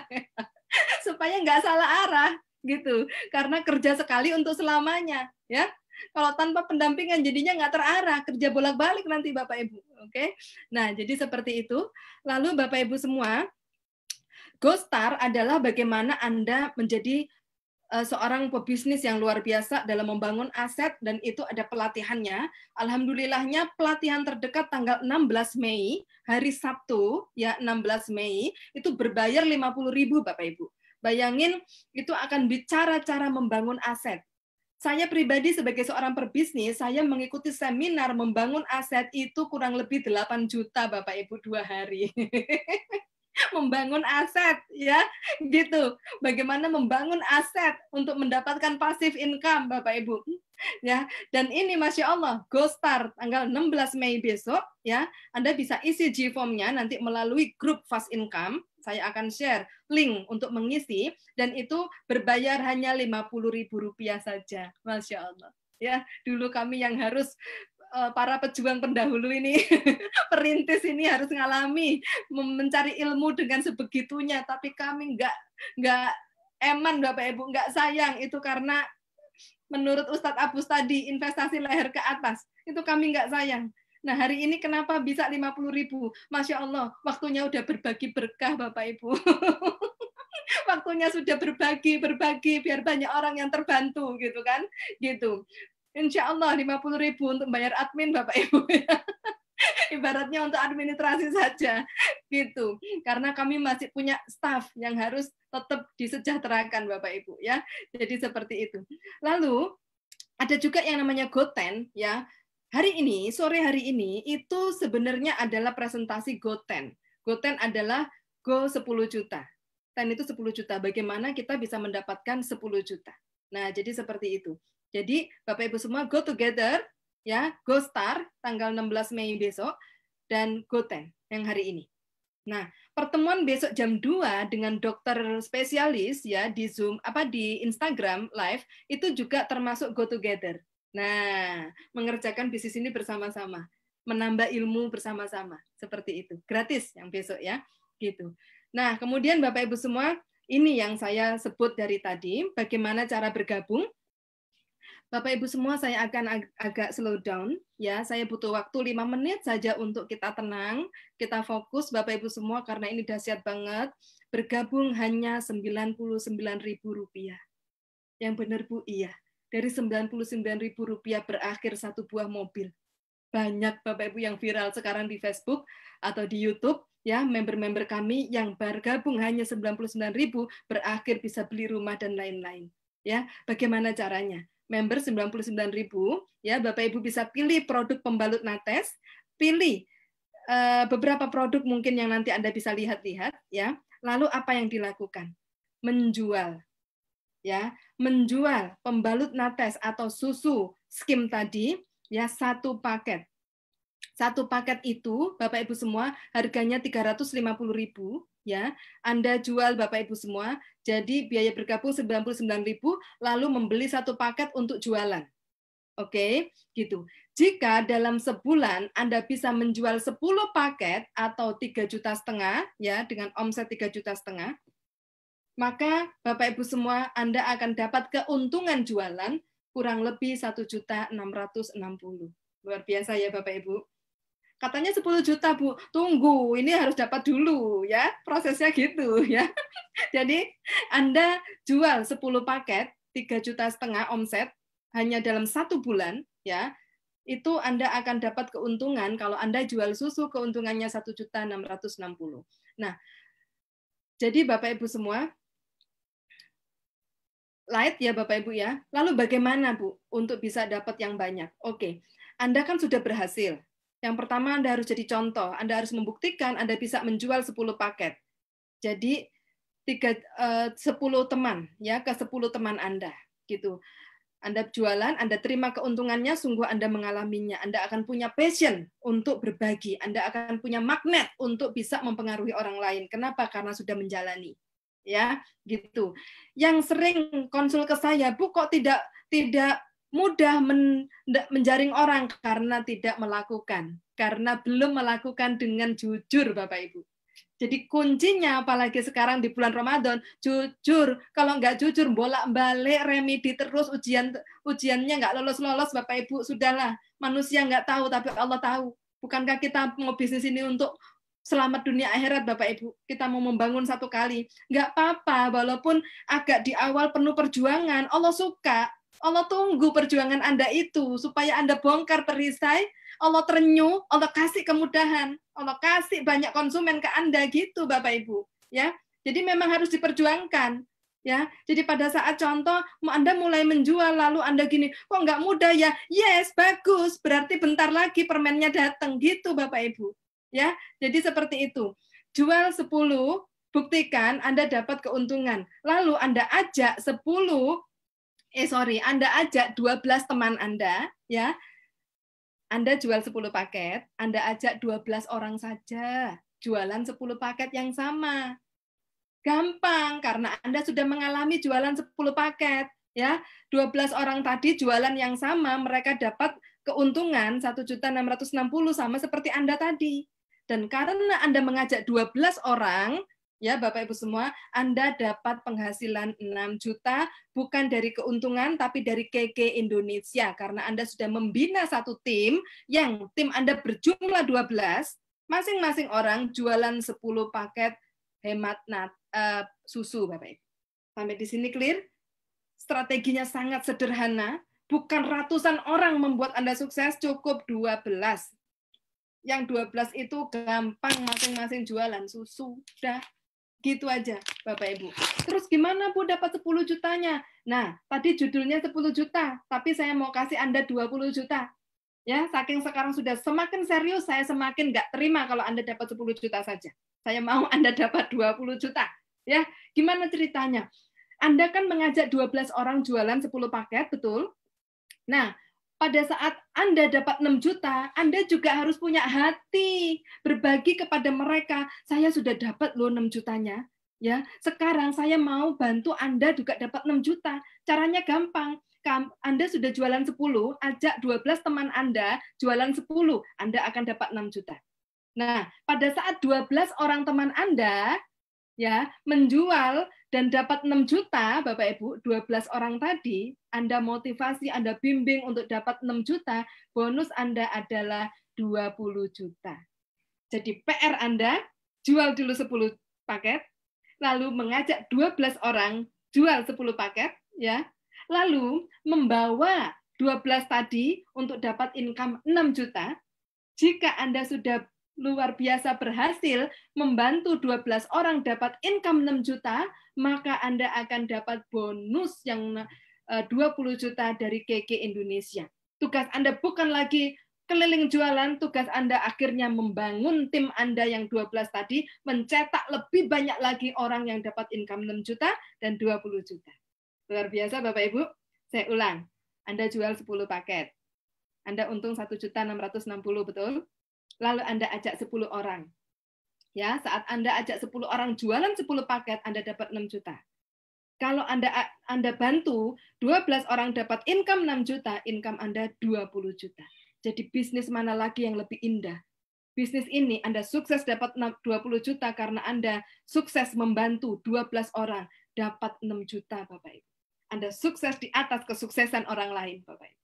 Supaya nggak salah arah gitu. Karena kerja sekali untuk selamanya ya. Kalau tanpa pendampingan jadinya nggak terarah, kerja bolak-balik nanti Bapak Ibu. Oke. Nah, jadi seperti itu. Lalu Bapak Ibu semua, GoStar adalah bagaimana Anda menjadi seorang pebisnis yang luar biasa dalam membangun aset, dan itu ada pelatihannya. Alhamdulillahnya pelatihan terdekat tanggal 16 Mei, hari Sabtu, ya 16 Mei, itu berbayar 50.000 Bapak Ibu. Bayangin, itu akan bicara cara membangun aset. Saya pribadi sebagai seorang pebisnis, saya mengikuti seminar membangun aset itu kurang lebih 8 juta Bapak Ibu 2 hari. Membangun aset ya, gitu. Bagaimana membangun aset untuk mendapatkan passive income Bapak Ibu. Ya, dan ini Masya Allah, GoStar tanggal 16 Mei besok ya, Anda bisa isi G-form-nya nanti melalui grup Fast Income. Saya akan share link untuk mengisi, dan itu berbayar hanya Rp50.000 saja. Masya Allah. Ya, dulu kami yang harus para pejuang pendahulu ini, perintis ini harus ngalami mencari ilmu dengan sebegitunya, tapi kami nggak eman Bapak Ibu, nggak sayang itu, karena menurut Ustadz Abus tadi investasi leher ke atas itu kami nggak sayang. Nah, hari ini kenapa bisa 50.000? Masya Allah, waktunya udah berbagi berkah Bapak Ibu. Waktunya sudah berbagi biar banyak orang yang terbantu gitu kan, gitu. Insya Allah 50.000 untuk bayar admin Bapak Ibu. Ibaratnya untuk administrasi saja, gitu. Karena kami masih punya staff yang harus tetap disejahterakan Bapak Ibu ya. Jadi seperti itu. Lalu ada juga yang namanya GoTen ya. Sore hari ini itu sebenarnya adalah presentasi GoTen. GoTen adalah Go 10 juta. Ten itu 10 juta. Bagaimana kita bisa mendapatkan 10 juta. Nah, jadi seperti itu. Jadi Bapak Ibu semua go together ya, GoStar tanggal 16 Mei besok, dan GoTen yang hari ini. Nah, pertemuan besok jam 2 dengan dokter spesialis ya di Zoom di Instagram live itu juga termasuk go together. Nah, mengerjakan bisnis ini bersama-sama, menambah ilmu bersama-sama, seperti itu. Gratis yang besok ya, gitu. Nah, kemudian Bapak Ibu semua, ini yang saya sebut dari tadi, bagaimana cara bergabung. Bapak Ibu semua, saya akan agak slow down ya. Saya butuh waktu 5 menit saja untuk kita tenang, kita fokus Bapak Ibu semua, karena ini dahsyat banget. Bergabung hanya Rp99.000. Yang benar Bu, iya. Dari Rp99.000 berakhir 1 buah mobil. Banyak Bapak Ibu yang viral sekarang di Facebook atau di YouTube ya, member-member kami yang bergabung hanya 99.000 berakhir bisa beli rumah dan lain-lain. Ya, bagaimana caranya? Member 99.000 ya, Bapak Ibu bisa pilih produk pembalut nates, pilih beberapa produk mungkin yang nanti Anda bisa lihat-lihat ya. Lalu apa yang dilakukan? Menjual. Ya, menjual pembalut nates atau susu skim tadi ya, 1 paket. 1 paket itu Bapak Ibu semua harganya Rp350.000 ya. Anda jual Bapak Ibu semua, jadi biaya bergabung Rp99.000, lalu membeli 1 paket untuk jualan. Oke, gitu. Jika dalam sebulan Anda bisa menjual 10 paket atau 3,5 juta ya, dengan omset 3,5 juta, maka Bapak Ibu semua Anda akan dapat keuntungan jualan kurang lebih 1.660.000. Luar biasa ya Bapak Ibu. Katanya 10 juta, Bu. Tunggu, ini harus dapat dulu ya. Prosesnya gitu ya. Jadi Anda jual 10 paket 3,5 juta omset hanya dalam 1 bulan ya. Itu Anda akan dapat keuntungan kalau Anda jual susu keuntungannya 1.660.000. Nah, jadi Bapak Ibu semua, light ya Bapak Ibu ya. Lalu bagaimana Bu untuk bisa dapat yang banyak? Oke, Anda kan sudah berhasil. Yang pertama Anda harus jadi contoh, Anda harus membuktikan Anda bisa menjual 10 paket. Jadi 10 teman ya, ke 10 teman Anda gitu. Anda jualan, Anda terima keuntungannya, sungguh Anda mengalaminya. Anda akan punya passion untuk berbagi, Anda akan punya magnet untuk bisa mempengaruhi orang lain. Kenapa? Karena sudah menjalani. Ya, gitu. Yang sering konsul ke saya, Bu, kok tidak mudah menjaring orang karena tidak melakukan, karena belum melakukan dengan jujur, Bapak Ibu. Jadi kuncinya, apalagi sekarang di bulan Ramadan, jujur. Kalau nggak jujur, bolak-balik remedi terus, ujiannya nggak lolos-lolos, Bapak Ibu, sudahlah. Manusia nggak tahu, tapi Allah tahu. Bukankah kita mau bisnis ini untuk selamat dunia akhirat, Bapak Ibu? Kita mau membangun satu kali. Nggak apa-apa, walaupun agak di awal penuh perjuangan, Allah suka. Allah tunggu perjuangan Anda itu, supaya Anda bongkar perisai, Allah terenyuh, Allah kasih kemudahan, Allah kasih banyak konsumen ke Anda gitu, Bapak Ibu. Ya, jadi memang harus diperjuangkan. Ya, jadi pada saat contoh Anda mulai menjual lalu Anda gini, kok nggak mudah ya? Yes, bagus. Berarti bentar lagi permennya datang gitu, Bapak Ibu. Ya, jadi seperti itu. Jual 10, buktikan Anda dapat keuntungan. Lalu Anda ajak 10 Anda ajak 12 teman Anda, ya. Anda jual 10 paket, Anda ajak 12 orang saja, jualan 10 paket yang sama. Gampang, karena Anda sudah mengalami jualan 10 paket, ya. 12 orang tadi jualan yang sama, mereka dapat keuntungan 1.660.000 sama seperti Anda tadi. Dan karena Anda mengajak 12 orang, ya Bapak Ibu semua, Anda dapat penghasilan 6 juta bukan dari keuntungan tapi dari KK Indonesia karena Anda sudah membina satu tim yang tim Anda berjumlah 12, masing-masing orang jualan 10 paket hemat susu Bapak Ibu. Sampai di sini clear? Strateginya sangat sederhana, bukan ratusan orang membuat Anda sukses, cukup 12. Yang 12 itu gampang masing-masing jualan susu, udah. Gitu aja, Bapak Ibu. Terus gimana, Bu, dapat 10 jutanya? Nah, tadi judulnya 10 juta, tapi saya mau kasih Anda 20 juta. Ya, saking sekarang sudah semakin serius, saya semakin nggak terima kalau Anda dapat 10 juta saja. Saya mau Anda dapat 20 juta. Ya, gimana ceritanya? Anda kan mengajak 12 orang jualan 10 paket, betul? Nah, pada saat Anda dapat 6 juta, Anda juga harus punya hati berbagi kepada mereka. Saya sudah dapat loh 6 jutanya. Ya, sekarang saya mau bantu Anda juga dapat 6 juta. Caranya gampang. Anda sudah jualan 10, ajak 12 teman Anda jualan 10, Anda akan dapat 6 juta. Nah, pada saat 12 orang teman Anda ya menjual dan dapat 6 juta, Bapak Ibu, 12 orang tadi, Anda motivasi, Anda bimbing untuk dapat 6 juta, bonus Anda adalah 20 juta. Jadi PR Anda, jual dulu 10 paket, lalu mengajak 12 orang, jual 10 paket, ya, lalu membawa 12 tadi untuk dapat income 6 juta, jika Anda sudah luar biasa berhasil membantu 12 orang dapat income 6 juta, maka Anda akan dapat bonus yang 20 juta dari KK Indonesia. Tugas Anda bukan lagi keliling jualan, tugas Anda akhirnya membangun tim Anda yang 12 tadi, mencetak lebih banyak lagi orang yang dapat income 6 juta dan 20 juta. Luar biasa Bapak Ibu. Saya ulang, Anda jual 10 paket. Anda untung 1.660.000, betul? Lalu Anda ajak 10 orang. Ya, saat Anda ajak 10 orang jualan 10 paket, Anda dapat 6 juta. Kalau Anda bantu 12 orang dapat income 6 juta, income Anda 20 juta. Jadi bisnis mana lagi yang lebih indah? Bisnis ini Anda sukses dapat 20 juta karena Anda sukses membantu 12 orang dapat 6 juta, Bapak Ibu. Anda sukses di atas kesuksesan orang lain, Bapak Ibu.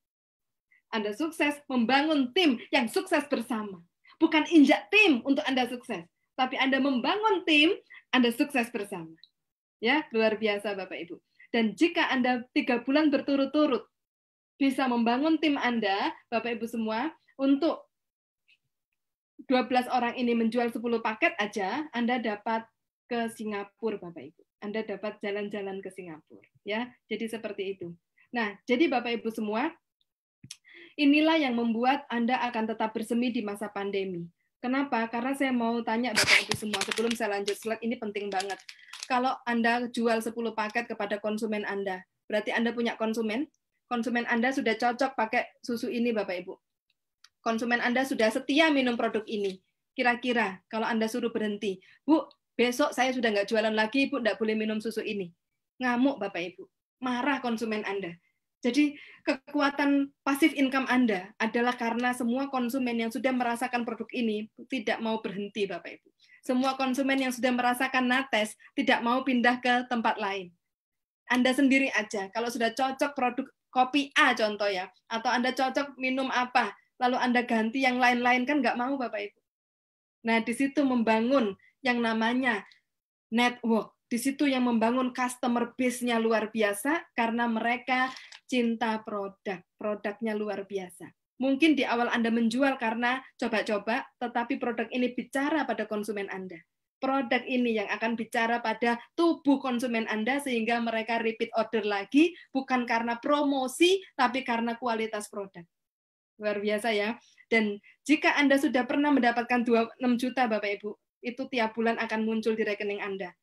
Anda sukses membangun tim yang sukses bersama. bukan injak tim untuk Anda sukses, tapi Anda membangun tim, Anda sukses bersama. Ya, luar biasa Bapak Ibu. Dan jika Anda 3 bulan berturut-turut bisa membangun tim Anda, Bapak Ibu semua, untuk 12 orang ini menjual 10 paket aja, Anda dapat ke Singapura, Bapak Ibu. Anda dapat jalan-jalan ke Singapura. Ya, jadi seperti itu. Nah, jadi Bapak Ibu semua, inilah yang membuat Anda akan tetap bersemi di masa pandemi. Kenapa? Karena saya mau tanya Bapak Ibu semua, sebelum saya lanjut slide, ini penting banget. Kalau Anda jual 10 paket kepada konsumen Anda, berarti Anda punya konsumen? Konsumen Anda sudah cocok pakai susu ini, Bapak Ibu. Konsumen Anda sudah setia minum produk ini. Kira-kira kalau Anda suruh berhenti, Bu, besok saya sudah nggak jualan lagi, Bu, nggak boleh minum susu ini. Ngamuk Bapak Ibu. Marah konsumen Anda. Jadi kekuatan pasif income Anda adalah karena semua konsumen yang sudah merasakan produk ini tidak mau berhenti, Bapak Ibu. Semua konsumen yang sudah merasakan Nates tidak mau pindah ke tempat lain. Anda sendiri aja, kalau sudah cocok produk kopi A contoh ya, atau Anda cocok minum apa, lalu Anda ganti yang lain-lain, kan nggak mau Bapak Ibu. Nah, di situ membangun yang namanya network. Di situ yang membangun customer base-nya luar biasa karena mereka cinta produk. Produknya luar biasa. Mungkin di awal Anda menjual karena coba-coba, tetapi produk ini bicara pada konsumen Anda. Produk ini yang akan bicara pada tubuh konsumen Anda sehingga mereka repeat order lagi, bukan karena promosi, tapi karena kualitas produk. Luar biasa ya. Dan jika Anda sudah pernah mendapatkan 26 juta Bapak Ibu, itu tiap bulan akan muncul di rekening Anda.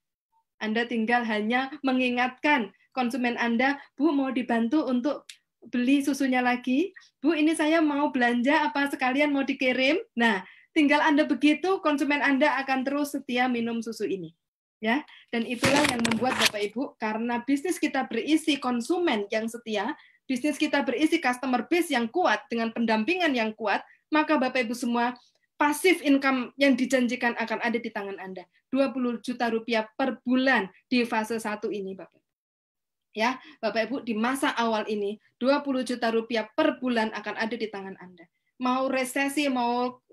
Anda tinggal hanya mengingatkan konsumen Anda, Bu, mau dibantu untuk beli susunya lagi? Bu, ini saya mau belanja, apa sekalian mau dikirim? Nah, tinggal Anda begitu, konsumen Anda akan terus setia minum susu ini. Ya, dan itulah yang membuat Bapak Ibu, karena bisnis kita berisi konsumen yang setia, bisnis kita berisi customer base yang kuat, dengan pendampingan yang kuat, maka Bapak Ibu semua, pasif income yang dijanjikan akan ada di tangan Anda. 20 juta rupiah per bulan di fase 1 ini, Bapak. Ya, Bapak Ibu, di masa awal ini, 20 juta rupiah per bulan akan ada di tangan Anda. Mau resesi, mau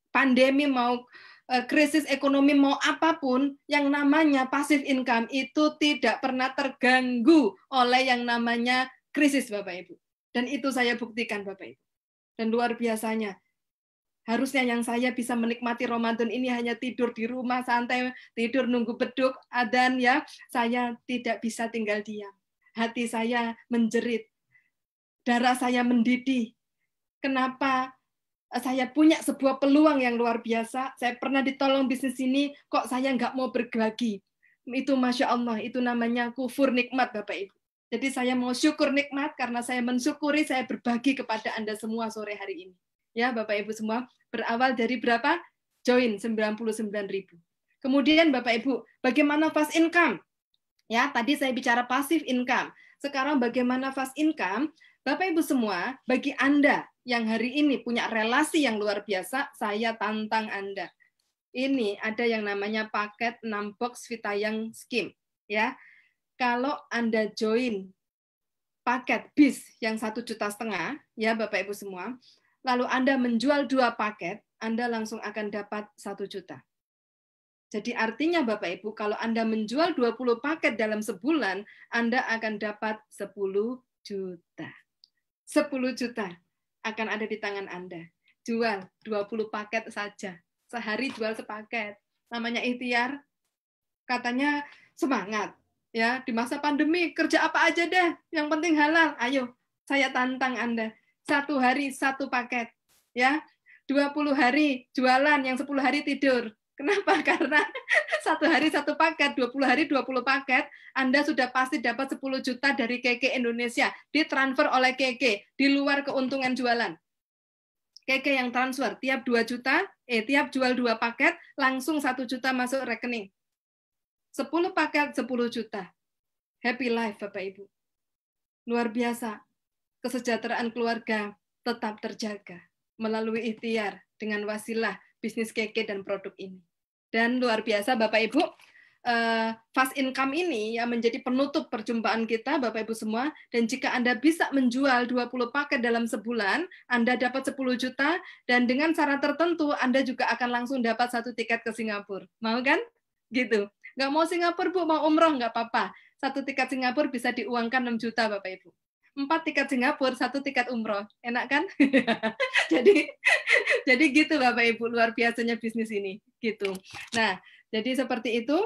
pandemi, mau krisis ekonomi, mau apapun, yang namanya pasif income itu tidak pernah terganggu oleh yang namanya krisis, Bapak Ibu. Dan itu saya buktikan, Bapak Ibu. Dan luar biasanya, harusnya yang saya bisa menikmati Ramadan ini hanya tidur di rumah, santai, tidur nunggu beduk, adzan ya. Saya tidak bisa tinggal diam. Hati saya menjerit. Darah saya mendidih. Kenapa saya punya sebuah peluang yang luar biasa. Saya pernah ditolong bisnis ini, kok saya nggak mau berbagi. Itu Masya Allah, itu namanya kufur nikmat Bapak Ibu. Jadi saya mau syukur nikmat karena saya mensyukuri saya berbagi kepada Anda semua sore hari ini. Ya Bapak Ibu semua, berawal dari berapa? Join 99.000. Kemudian Bapak Ibu, bagaimana fast income? Ya, tadi saya bicara passive income. Sekarang bagaimana fast income? Bapak Ibu semua, bagi Anda yang hari ini punya relasi yang luar biasa, saya tantang Anda. Ini ada yang namanya paket 6 box Vitayang Scheme, ya. Kalau Anda join paket bis yang 1,5 juta, ya Bapak Ibu semua, lalu Anda menjual 2 paket, Anda langsung akan dapat 1 juta. Jadi artinya Bapak Ibu, kalau Anda menjual 20 paket dalam sebulan, Anda akan dapat 10 juta. 10 juta akan ada di tangan Anda. Jual 20 paket saja. Sehari jual sepaket. Namanya ikhtiar. Katanya semangat. Ya, di masa pandemi kerja apa aja deh, yang penting halal. Ayo, saya tantang Anda. 1 hari 1 paket. Ya, 20 hari jualan, yang 10 hari tidur. Kenapa? Karena 1 hari 1 paket, 20 hari 20 paket, Anda sudah pasti dapat 10 juta dari KK Indonesia, ditransfer oleh KK, di luar keuntungan jualan. KK yang transfer, tiap 2 juta, tiap jual 2 paket, langsung 1 juta masuk rekening. 10 paket, 10 juta. Happy life, Bapak Ibu. Luar biasa. Kesejahteraan keluarga tetap terjaga melalui ikhtiar dengan wasilah bisnis KK dan produk ini. Dan luar biasa Bapak Ibu, fast income ini ya menjadi penutup perjumpaan kita Bapak Ibu semua, dan jika Anda bisa menjual 20 paket dalam sebulan, Anda dapat 10 juta, dan dengan syarat tertentu Anda juga akan langsung dapat 1 tiket ke Singapura. Mau kan? Gitu. Nggak mau Singapura, Bu, mau umroh nggak apa-apa. 1 tiket Singapura bisa diuangkan 6 juta Bapak Ibu. 4 tiket Singapura, 1 tiket umroh. Enak kan? jadi gitu Bapak Ibu, luar biasanya bisnis ini. Gitu. Nah, jadi seperti itu.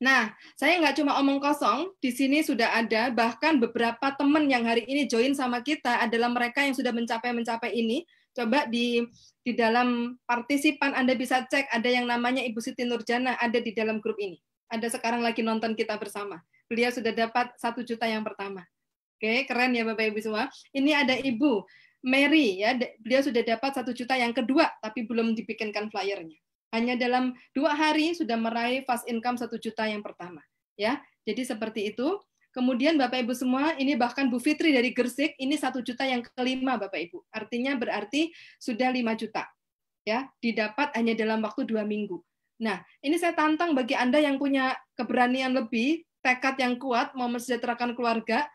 Nah, saya nggak cuma omong kosong, di sini sudah ada bahkan beberapa teman yang hari ini join sama kita adalah mereka yang sudah mencapai ini. Coba di dalam partisipan Anda bisa cek, ada yang namanya Ibu Siti Nurjana ada di dalam grup ini. Ada sekarang lagi nonton kita bersama. Beliau sudah dapat 1 juta yang pertama. Oke, keren ya Bapak Ibu semua. Ini ada Ibu Mary ya, beliau sudah dapat 1 juta yang kedua, tapi belum dibikinkan flyernya. Hanya dalam 2 hari sudah meraih fast income 1 juta yang pertama. Ya, jadi seperti itu. Kemudian Bapak Ibu semua, ini bahkan Bu Fitri dari Gresik, ini 1 juta yang kelima Bapak Ibu. Artinya berarti sudah 5 juta. Ya, didapat hanya dalam waktu 2 minggu. Nah, ini saya tantang bagi Anda yang punya keberanian lebih, tekad yang kuat, mau mensejahterakan keluarga,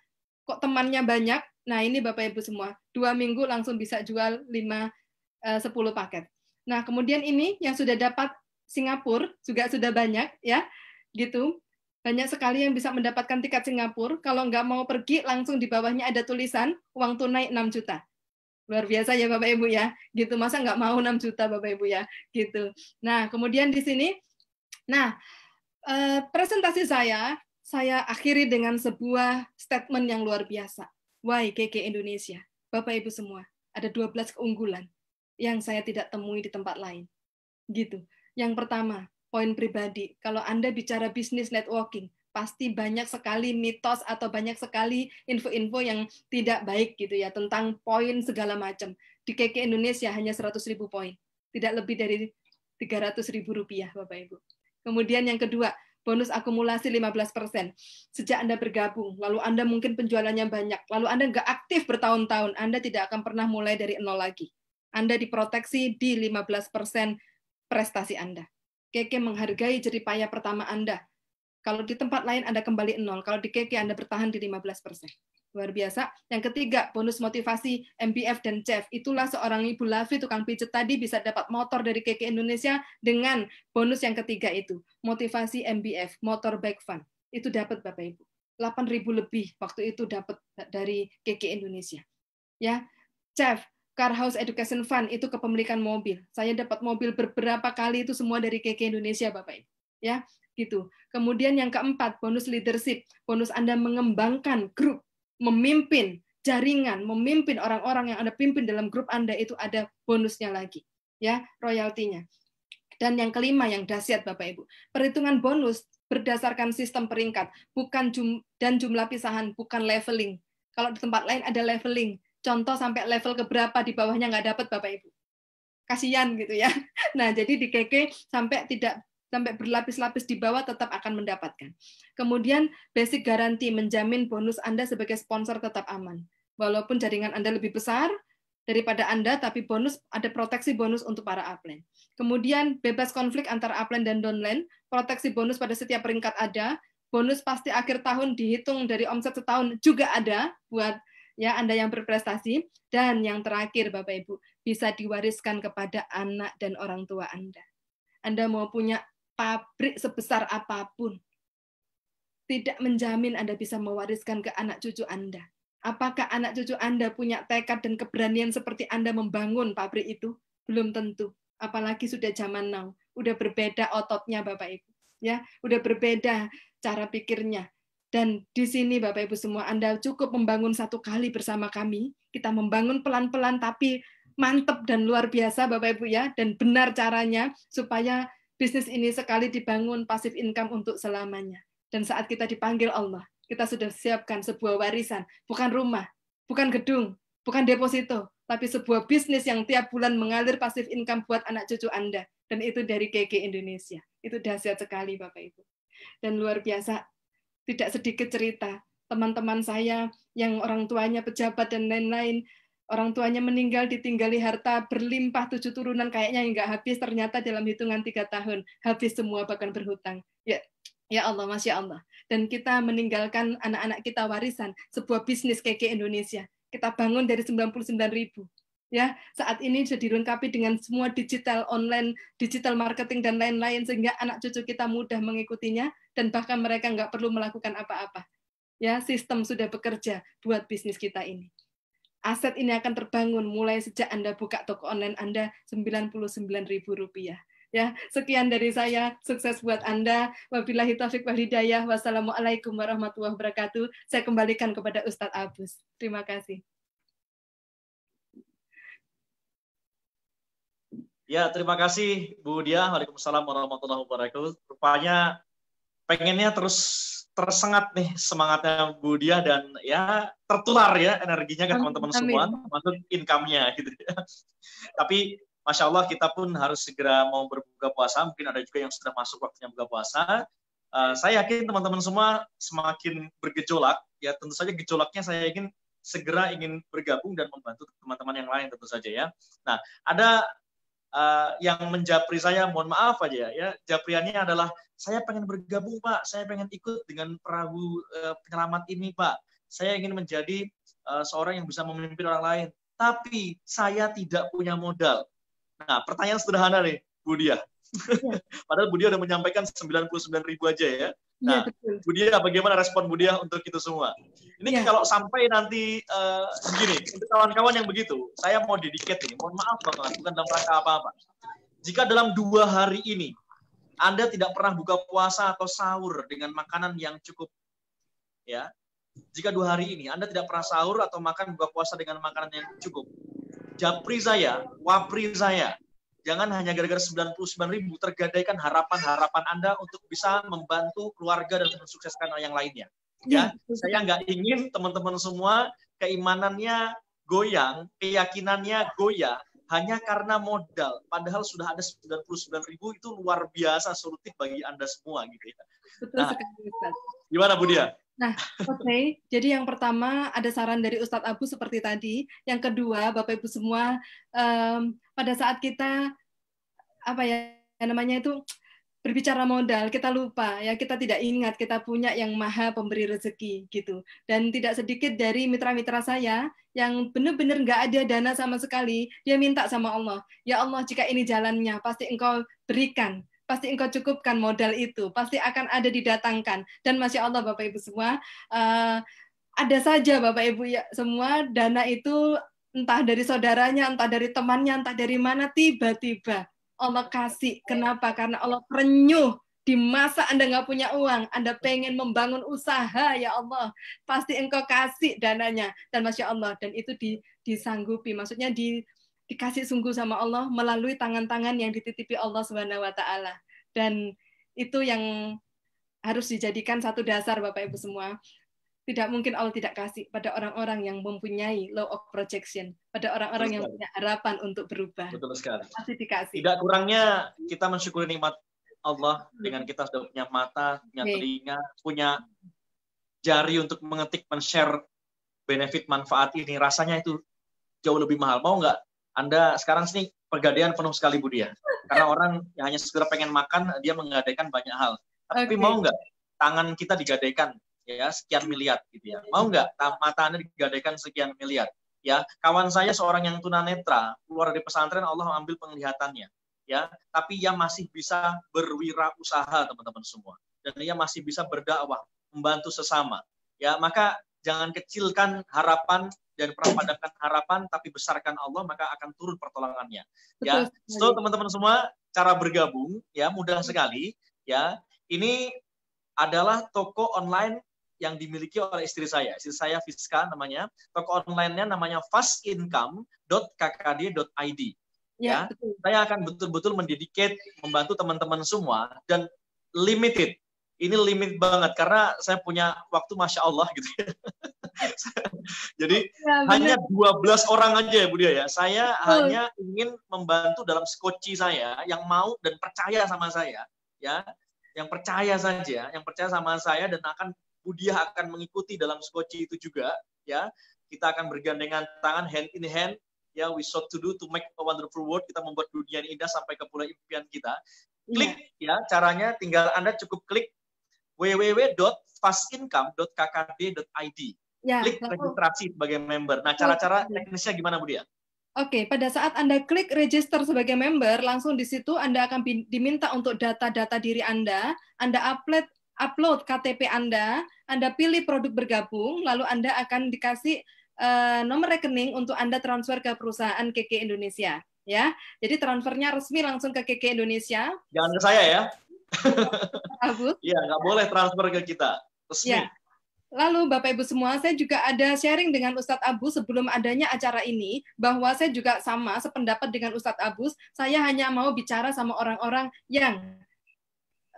kok temannya banyak. Nah, ini Bapak Ibu semua, 2 minggu langsung bisa jual 10 paket. Nah, kemudian ini yang sudah dapat Singapura juga sudah banyak ya, gitu. Banyak sekali yang bisa mendapatkan tiket Singapura. Kalau nggak mau pergi, langsung di bawahnya ada tulisan uang tunai 6 juta. Luar biasa ya Bapak Ibu ya, gitu. Masa nggak mau 6 juta Bapak Ibu ya, gitu. Nah, kemudian di sini, nah presentasi saya akhiri dengan sebuah statement yang luar biasa. Why KK Indonesia? Bapak Ibu semua, ada 12 keunggulan yang saya tidak temui di tempat lain. Gitu. Yang pertama, poin pribadi. Kalau Anda bicara bisnis networking, pasti banyak sekali mitos atau banyak sekali info-info yang tidak baik gitu ya tentang poin segala macam. Di KK Indonesia hanya 100.000 poin. Tidak lebih dari 300.000 rupiah, Bapak Ibu. Kemudian yang kedua, bonus akumulasi 15%. Sejak Anda bergabung, lalu Anda mungkin penjualannya banyak, lalu Anda nggak aktif bertahun-tahun, Anda tidak akan pernah mulai dari nol lagi. Anda diproteksi di 15% prestasi Anda. KK menghargai jerih payah pertama Anda. Kalau di tempat lain Anda kembali nol, kalau di KK Anda bertahan di 15%. Luar biasa. Yang ketiga, bonus motivasi MBF dan CEF. Itulah seorang Ibu Lavi, tukang pijet tadi, bisa dapat motor dari KK Indonesia dengan bonus yang ketiga itu. Motivasi MBF, motor bike fund. Itu dapat Bapak Ibu. 8.000 lebih waktu itu dapat dari KK Indonesia. Ya, CEF, Car House Education Fund, itu kepemilikan mobil. Saya dapat mobil beberapa kali, itu semua dari KK Indonesia, Bapak Ibu. Ya, gitu. Kemudian yang keempat, bonus leadership. Bonus Anda mengembangkan grup, memimpin jaringan, memimpin orang-orang yang Anda pimpin dalam grup Anda, itu ada bonusnya lagi. Ya, royaltinya. Dan yang kelima yang dahsyat Bapak Ibu, perhitungan bonus berdasarkan sistem peringkat, bukan jumlah pisahan, bukan leveling. Kalau di tempat lain ada leveling. Contoh sampai level keberapa di bawahnya nggak dapat Bapak Ibu. Kasihan gitu ya. Nah, jadi di KK sampai berlapis-lapis di bawah tetap akan mendapatkan. Kemudian basic garanti menjamin bonus Anda sebagai sponsor tetap aman. Walaupun jaringan Anda lebih besar daripada Anda, tapi bonus ada proteksi bonus untuk para upline. Kemudian bebas konflik antara upline dan downline, proteksi bonus pada setiap peringkat ada, bonus pasti akhir tahun dihitung dari omset setahun juga ada buat ya Anda yang berprestasi. Dan yang terakhir Bapak Ibu, bisa diwariskan kepada anak dan orang tua Anda. Anda mau punya pabrik sebesar apapun, tidak menjamin Anda bisa mewariskan ke anak cucu Anda. Apakah anak cucu Anda punya tekad dan keberanian seperti Anda membangun pabrik itu? Belum tentu. Apalagi sudah zaman now, udah berbeda ototnya Bapak Ibu. Ya, udah berbeda cara pikirnya. Dan di sini Bapak Ibu semua, Anda cukup membangun satu kali bersama kami. Kita membangun pelan-pelan tapi mantap dan luar biasa Bapak Ibu ya, dan benar caranya supaya bisnis ini sekali dibangun pasif income untuk selamanya. Dan saat kita dipanggil Allah, kita sudah siapkan sebuah warisan, bukan rumah, bukan gedung, bukan deposito, tapi sebuah bisnis yang tiap bulan mengalir pasif income buat anak cucu Anda. Dan itu dari KK Indonesia. Itu dahsyat sekali Bapak Ibu. Dan luar biasa, tidak sedikit cerita. Teman-teman saya yang orang tuanya pejabat dan lain-lain, orang tuanya meninggal ditinggali harta berlimpah 7 turunan, kayaknya nggak habis, ternyata dalam hitungan 3 tahun habis semua bahkan berhutang. Ya, Ya Allah, Masya Allah. Dan kita meninggalkan anak-anak kita warisan sebuah bisnis KK Indonesia. Kita bangun dari 99.000. Ya, saat ini sudah dilengkapi dengan semua digital, online, digital marketing dan lain-lain sehingga anak cucu kita mudah mengikutinya dan bahkan mereka nggak perlu melakukan apa-apa. Ya, sistem sudah bekerja buat bisnis kita ini. Aset ini akan terbangun mulai sejak Anda buka toko online Anda Rp99.000. Ya, sekian dari saya. Sukses buat Anda. Wabillahi taufiq wal hidayah. Wassalamualaikum warahmatullahi wabarakatuh. Saya kembalikan kepada Ustadz Abus. Terima kasih. Ya, terima kasih Bu Dia. Waalaikumsalam warahmatullahi wabarakatuh. Rupanya pengennya terus tersengat nih semangatnya Bu Dia dan ya tertular ya energinya ke teman-teman semua, termasuk income-nya gitu. Tapi Masya Allah kita pun harus segera mau berbuka puasa. Mungkin ada juga yang sudah masuk waktunya buka puasa. Saya yakin teman-teman semua semakin bergejolak. Ya tentu saja gejolaknya saya segera ingin bergabung dan membantu teman-teman yang lain tentu saja ya. Nah ada yang menjapri saya, mohon maaf aja ya. Japriannya adalah saya pengen bergabung Pak, saya pengen ikut dengan perahu penyelamat ini Pak. Saya ingin menjadi seorang yang bisa memimpin orang lain. Tapi saya tidak punya modal. Nah, pertanyaan sederhana nih, Bu Dia. Ya. Padahal Bu Dia udah menyampaikan 99.000 aja ya. Nah, ya, Bu Dia, bagaimana respon Bu Dia untuk itu semua? Ini kalau sampai nanti begini, untuk kawan-kawan yang begitu, saya mau dedicate nih, mohon maaf banget, bukan dalam rangka apa-apa. Jika dalam 2 hari ini, Anda tidak pernah buka puasa atau sahur dengan makanan yang cukup, ya. Jika 2 hari ini Anda tidak pernah sahur atau makan buka puasa dengan makanan yang cukup, japri saya, wapri saya, jangan hanya gara-gara 99.000 tergadaikan harapan-harapan Anda untuk bisa membantu keluarga dan mensukseskan yang lainnya. Ya, saya nggak ingin teman-teman semua keimanannya goyang, keyakinannya goyah hanya karena modal. Padahal sudah ada 99.000 itu luar biasa solutif bagi Anda semua gitu ya. Betul sekali, Ustaz. Gimana Bu Dia? Nah, oke. Jadi yang pertama ada saran dari Ustadz Abu seperti tadi. Yang kedua, Bapak Ibu semua, pada saat kita berbicara modal, kita lupa ya, kita tidak ingat kita punya yang maha pemberi rezeki gitu. Dan tidak sedikit dari mitra-mitra saya yang benar-benar nggak ada dana sama sekali, dia minta sama Allah, ya Allah jika ini jalannya pasti Engkau berikan. Pasti Engkau cukupkan modal itu, pasti akan ada didatangkan. Dan Masya Allah Bapak Ibu semua, ada saja Bapak Ibu ya semua, dana itu entah dari saudaranya, entah dari temannya, entah dari mana, tiba-tiba Allah kasih. Kenapa? Karena Allah renyuh. Di masa Anda nggak punya uang, Anda pengen membangun usaha, ya Allah, pasti Engkau kasih dananya. Dan Masya Allah, dan itu disanggupi, maksudnya dikasih sungguh sama Allah melalui tangan-tangan yang dititipi Allah Subhanahu wa taala. Dan itu yang harus dijadikan satu dasar Bapak Ibu semua. Tidak mungkin Allah tidak kasih pada orang-orang yang mempunyai law of projection, pada orang-orang yang punya harapan untuk berubah. Betul sekali. Pasti dikasih. Tidak kurangnya kita mensyukuri nikmat Allah dengan kita sudah punya mata, punya telinga, punya jari untuk mengetik, men-share benefit manfaat ini. Rasanya itu jauh lebih mahal. Mau nggak? Anda sekarang sini pegadaian penuh sekali Bu Dia. Karena orang yang hanya segera pengen makan, dia menggadaikan banyak hal. Tapi mau nggak tangan kita digadaikan ya sekian miliar gitu ya. Mau nggak mata Anda digadaikan sekian miliar? Ya, kawan saya seorang yang tunanetra, keluar dari pesantren Allah ambil penglihatannya. Ya, tapi ia masih bisa berwirausaha teman-teman semua. Dan ia masih bisa berdakwah, membantu sesama. Ya, maka jangan kecilkan harapan dan perapadakan harapan, tapi besarkan Allah, maka akan turun pertolongannya. Ya, so teman-teman semua, cara bergabung ya mudah sekali. Ya, ini adalah toko online yang dimiliki oleh istri saya. Istri saya Fiska namanya. Toko online-nya namanya fastincome.kkd.id. Ya, saya akan betul-betul mendedicate membantu teman-teman semua dan limited. Ini limit banget karena saya punya waktu Masya Allah gitu ya. Jadi hanya 12 orang aja ya Bu Dia ya. Saya hanya ingin membantu dalam skoci saya yang mau dan percaya sama saya. Ya, yang percaya saja, yang percaya sama saya dan Bu Dia akan mengikuti dalam skoci itu juga. Ya, kita akan bergandengan tangan hand in hand. Ya, we sought to do to make a wonderful world. Kita membuat dunia yang indah sampai ke pulau impian kita. Klik ya, caranya tinggal Anda cukup klik www.fastincome.kkd.id. Ya, Klik registrasi sebagai member. Nah, cara-cara teknisnya gimana, Bu Dia? Oke, pada saat Anda klik register sebagai member, langsung di situ Anda akan diminta untuk data-data diri Anda upload KTP Anda pilih produk bergabung, lalu Anda akan dikasih nomor rekening untuk Anda transfer ke perusahaan KK Indonesia. Ya, jadi transfernya resmi langsung ke KK Indonesia. Jangan ke saya ya. Agus. Iya, nggak boleh transfer ke kita. Resmi. Ya. Lalu Bapak Ibu semua, saya juga ada sharing dengan Ustadz Abu sebelum adanya acara ini, bahwa saya juga sama sependapat dengan Ustadz Abus, saya hanya mau bicara sama orang-orang yang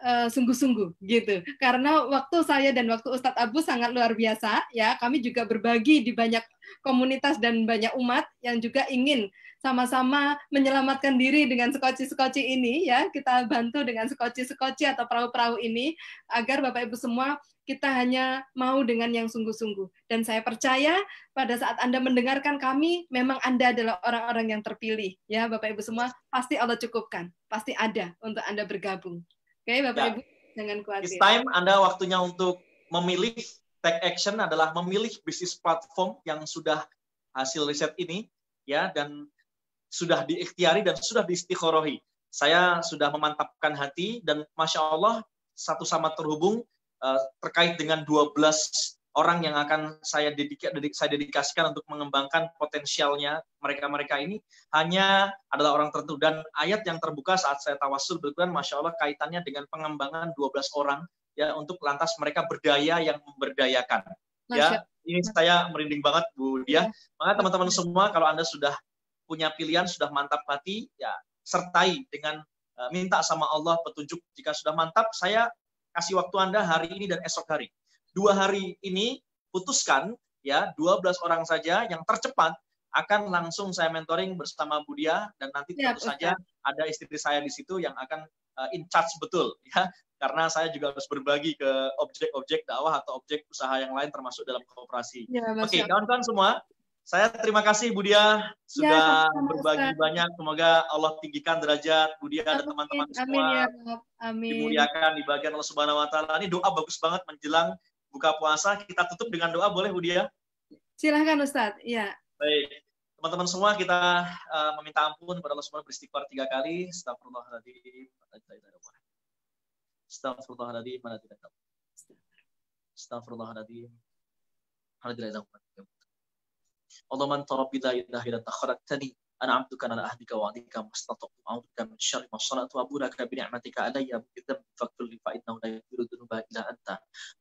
sungguh-sungguh gitu. Karena waktu saya dan waktu Ustadz Abu sangat luar biasa, ya. Kami juga berbagi di banyak komunitas dan banyak umat yang juga ingin sama-sama menyelamatkan diri dengan sekoci-sekoci ini, ya. Kita bantu dengan sekoci-sekoci atau perahu-perahu ini agar Bapak Ibu semua kita hanya mau dengan yang sungguh-sungguh. Dan saya percaya pada saat Anda mendengarkan kami, memang Anda adalah orang-orang yang terpilih. Ya, Bapak Ibu semua, pasti Allah cukupkan. Pasti ada untuk Anda bergabung. Oke, Bapak Ibu, jangan khawatir. This time Anda waktunya untuk memilih, take action adalah memilih bisnis platform yang sudah hasil riset ini, ya, dan sudah diikhtiari dan sudah diistiqorohi. Saya sudah memantapkan hati dan Masya Allah, satu sama terhubung terkait dengan 12 orang yang akan saya dedikasikan untuk mengembangkan potensialnya mereka-mereka ini hanya adalah orang tertentu. Dan ayat yang terbuka saat saya tawasul berquran, Masya Allah, kaitannya dengan pengembangan 12 orang ya untuk lantas mereka berdaya yang memberdayakan. Ya, ini saya merinding banget, Bu Dia. Maka teman-teman semua, kalau Anda sudah punya pilihan, sudah mantap hati, ya sertai dengan minta sama Allah petunjuk. Jika sudah mantap, saya kasih waktu Anda hari ini dan esok hari. 2 hari ini putuskan ya 12 orang saja yang tercepat akan langsung saya mentoring bersama Bu Dia, dan nanti tentu saja ada istri saya di situ yang akan in charge betul ya, karena saya juga harus berbagi ke objek-objek dakwah atau objek usaha yang lain termasuk dalam koperasi. Oke, kawan-kawan semua, saya terima kasih Bu Dia sudah berbagi banyak. Semoga Allah tinggikan derajat Bu Dia dan teman-teman semua. Amin. Dimuliakan di bagian Allah Subhanahu wa taala. Ini doa bagus banget menjelang buka puasa. Kita tutup dengan doa, boleh Bu Dia? Silahkan Ustadz. Ya. Baik. Teman-teman semua, kita meminta ampun kepada Allah Subhanahu, beristighfar 3 kali. Astagfirullahaladzim. Astagfirullahaladzim. Astagfirullahaladzim. Allahumma anta rabbi la ilaha illa anta khalaqtani ana 'abduka ana ahdika wa adika mastata'tu a'udzuka min syarri ma sana'tu wa aburaka bi ni'matika alayya bi dzambi faghfir li fa innahu la yaghfiru dzunuba illa anta.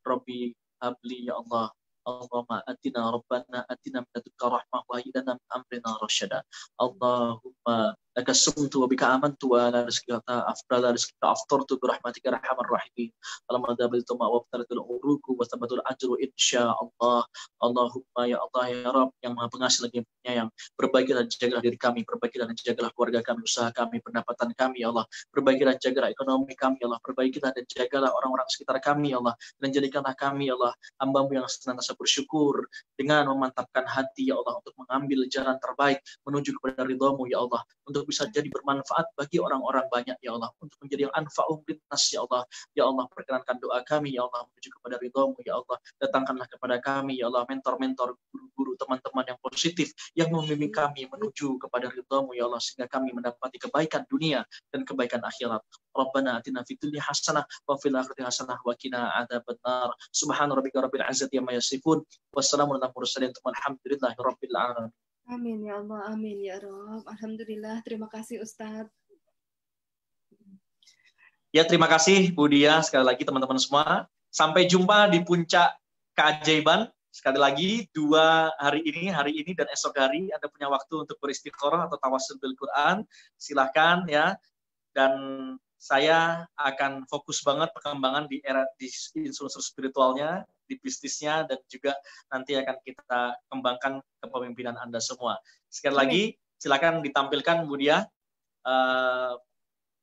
Rabbi habli ya Allah. Allahumma atina rabbana atina min ladunka rahmah wa hayyi lana min amrina rasyada. Allahumma laka sumtu wa bika amantu wa ala rizqika afdala rizqika aftartu bi rahmatika arhamar rahimin. Allahumma dabiltu ma wabtalatul uruku wa tabatul ajru insyaallah. Allahumma ya Allah ya Rabb yang Maha Pengasih lagi yang perbaiki dan jagalah diri kami, perbaiki dan jagalah keluarga kami, usaha kami, pendapatan kami ya Allah. Perbaiki dan jagalah ekonomi kami ya Allah. Perbaiki dan jagalah orang-orang sekitar kami ya Allah. Dan jadikanlah kami ya Allah hamba-Mu yang senantiasa bersyukur dengan memantapkan hati ya Allah untuk mengambil jalan terbaik menuju kepada ridha-Mu ya Allah, untuk bisa jadi bermanfaat bagi orang-orang banyak ya Allah, untuk menjadi yang anfa'um linnas ya Allah. Ya Allah, perkenankan doa kami ya Allah menuju kepada ridha-Mu ya Allah. Datangkanlah kepada kami ya Allah mentor-mentor, guru-guru, teman-teman yang positif yang membimbing kami menuju kepada ridha-Mu ya Allah, sehingga kami mendapati kebaikan dunia dan kebaikan akhirat. Rabbana atina fid dunya hasanah wa fil akhirati hasanah wa qina adzabannar. Subhana rabbika rabbil izzati amma yasifun. Wassalamu ala mursalin. Alhamdulillahi rabbil alamin. Amin ya Allah, amin ya Rabb. Alhamdulillah, terima kasih Ustadz. Ya, terima kasih Bu Dia, sekali lagi teman-teman semua. Sampai jumpa di puncak keajaiban. Sekali lagi 2 hari ini dan esok hari Anda punya waktu untuk beristiqoroh atau tawasul bil Quran. Silahkan ya. Dan saya akan fokus banget perkembangan di era di unsur spiritualnya, di bisnisnya, dan juga nanti akan kita kembangkan kepemimpinan Anda semua. Sekali lagi, silakan ditampilkan Bu Dia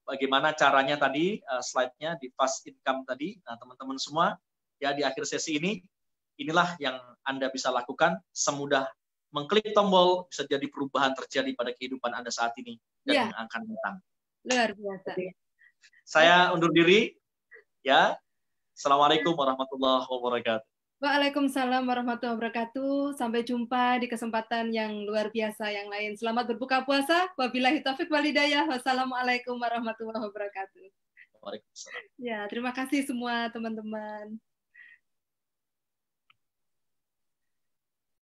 bagaimana caranya tadi, slide-nya di fast income tadi. Nah, teman-teman semua, ya di akhir sesi ini, inilah yang Anda bisa lakukan semudah mengklik tombol, bisa jadi perubahan terjadi pada kehidupan Anda saat ini dan yang akan datang. Luar biasa. Saya undur diri, ya. Assalamualaikum warahmatullahi wabarakatuh. Waalaikumsalam warahmatullahi wabarakatuh. Sampai jumpa di kesempatan yang luar biasa yang lain. Selamat berbuka puasa. Wabillahi taufik wal hidayah. Wassalamualaikum warahmatullahi wabarakatuh. Waalaikumsalam. Ya, terima kasih semua teman-teman.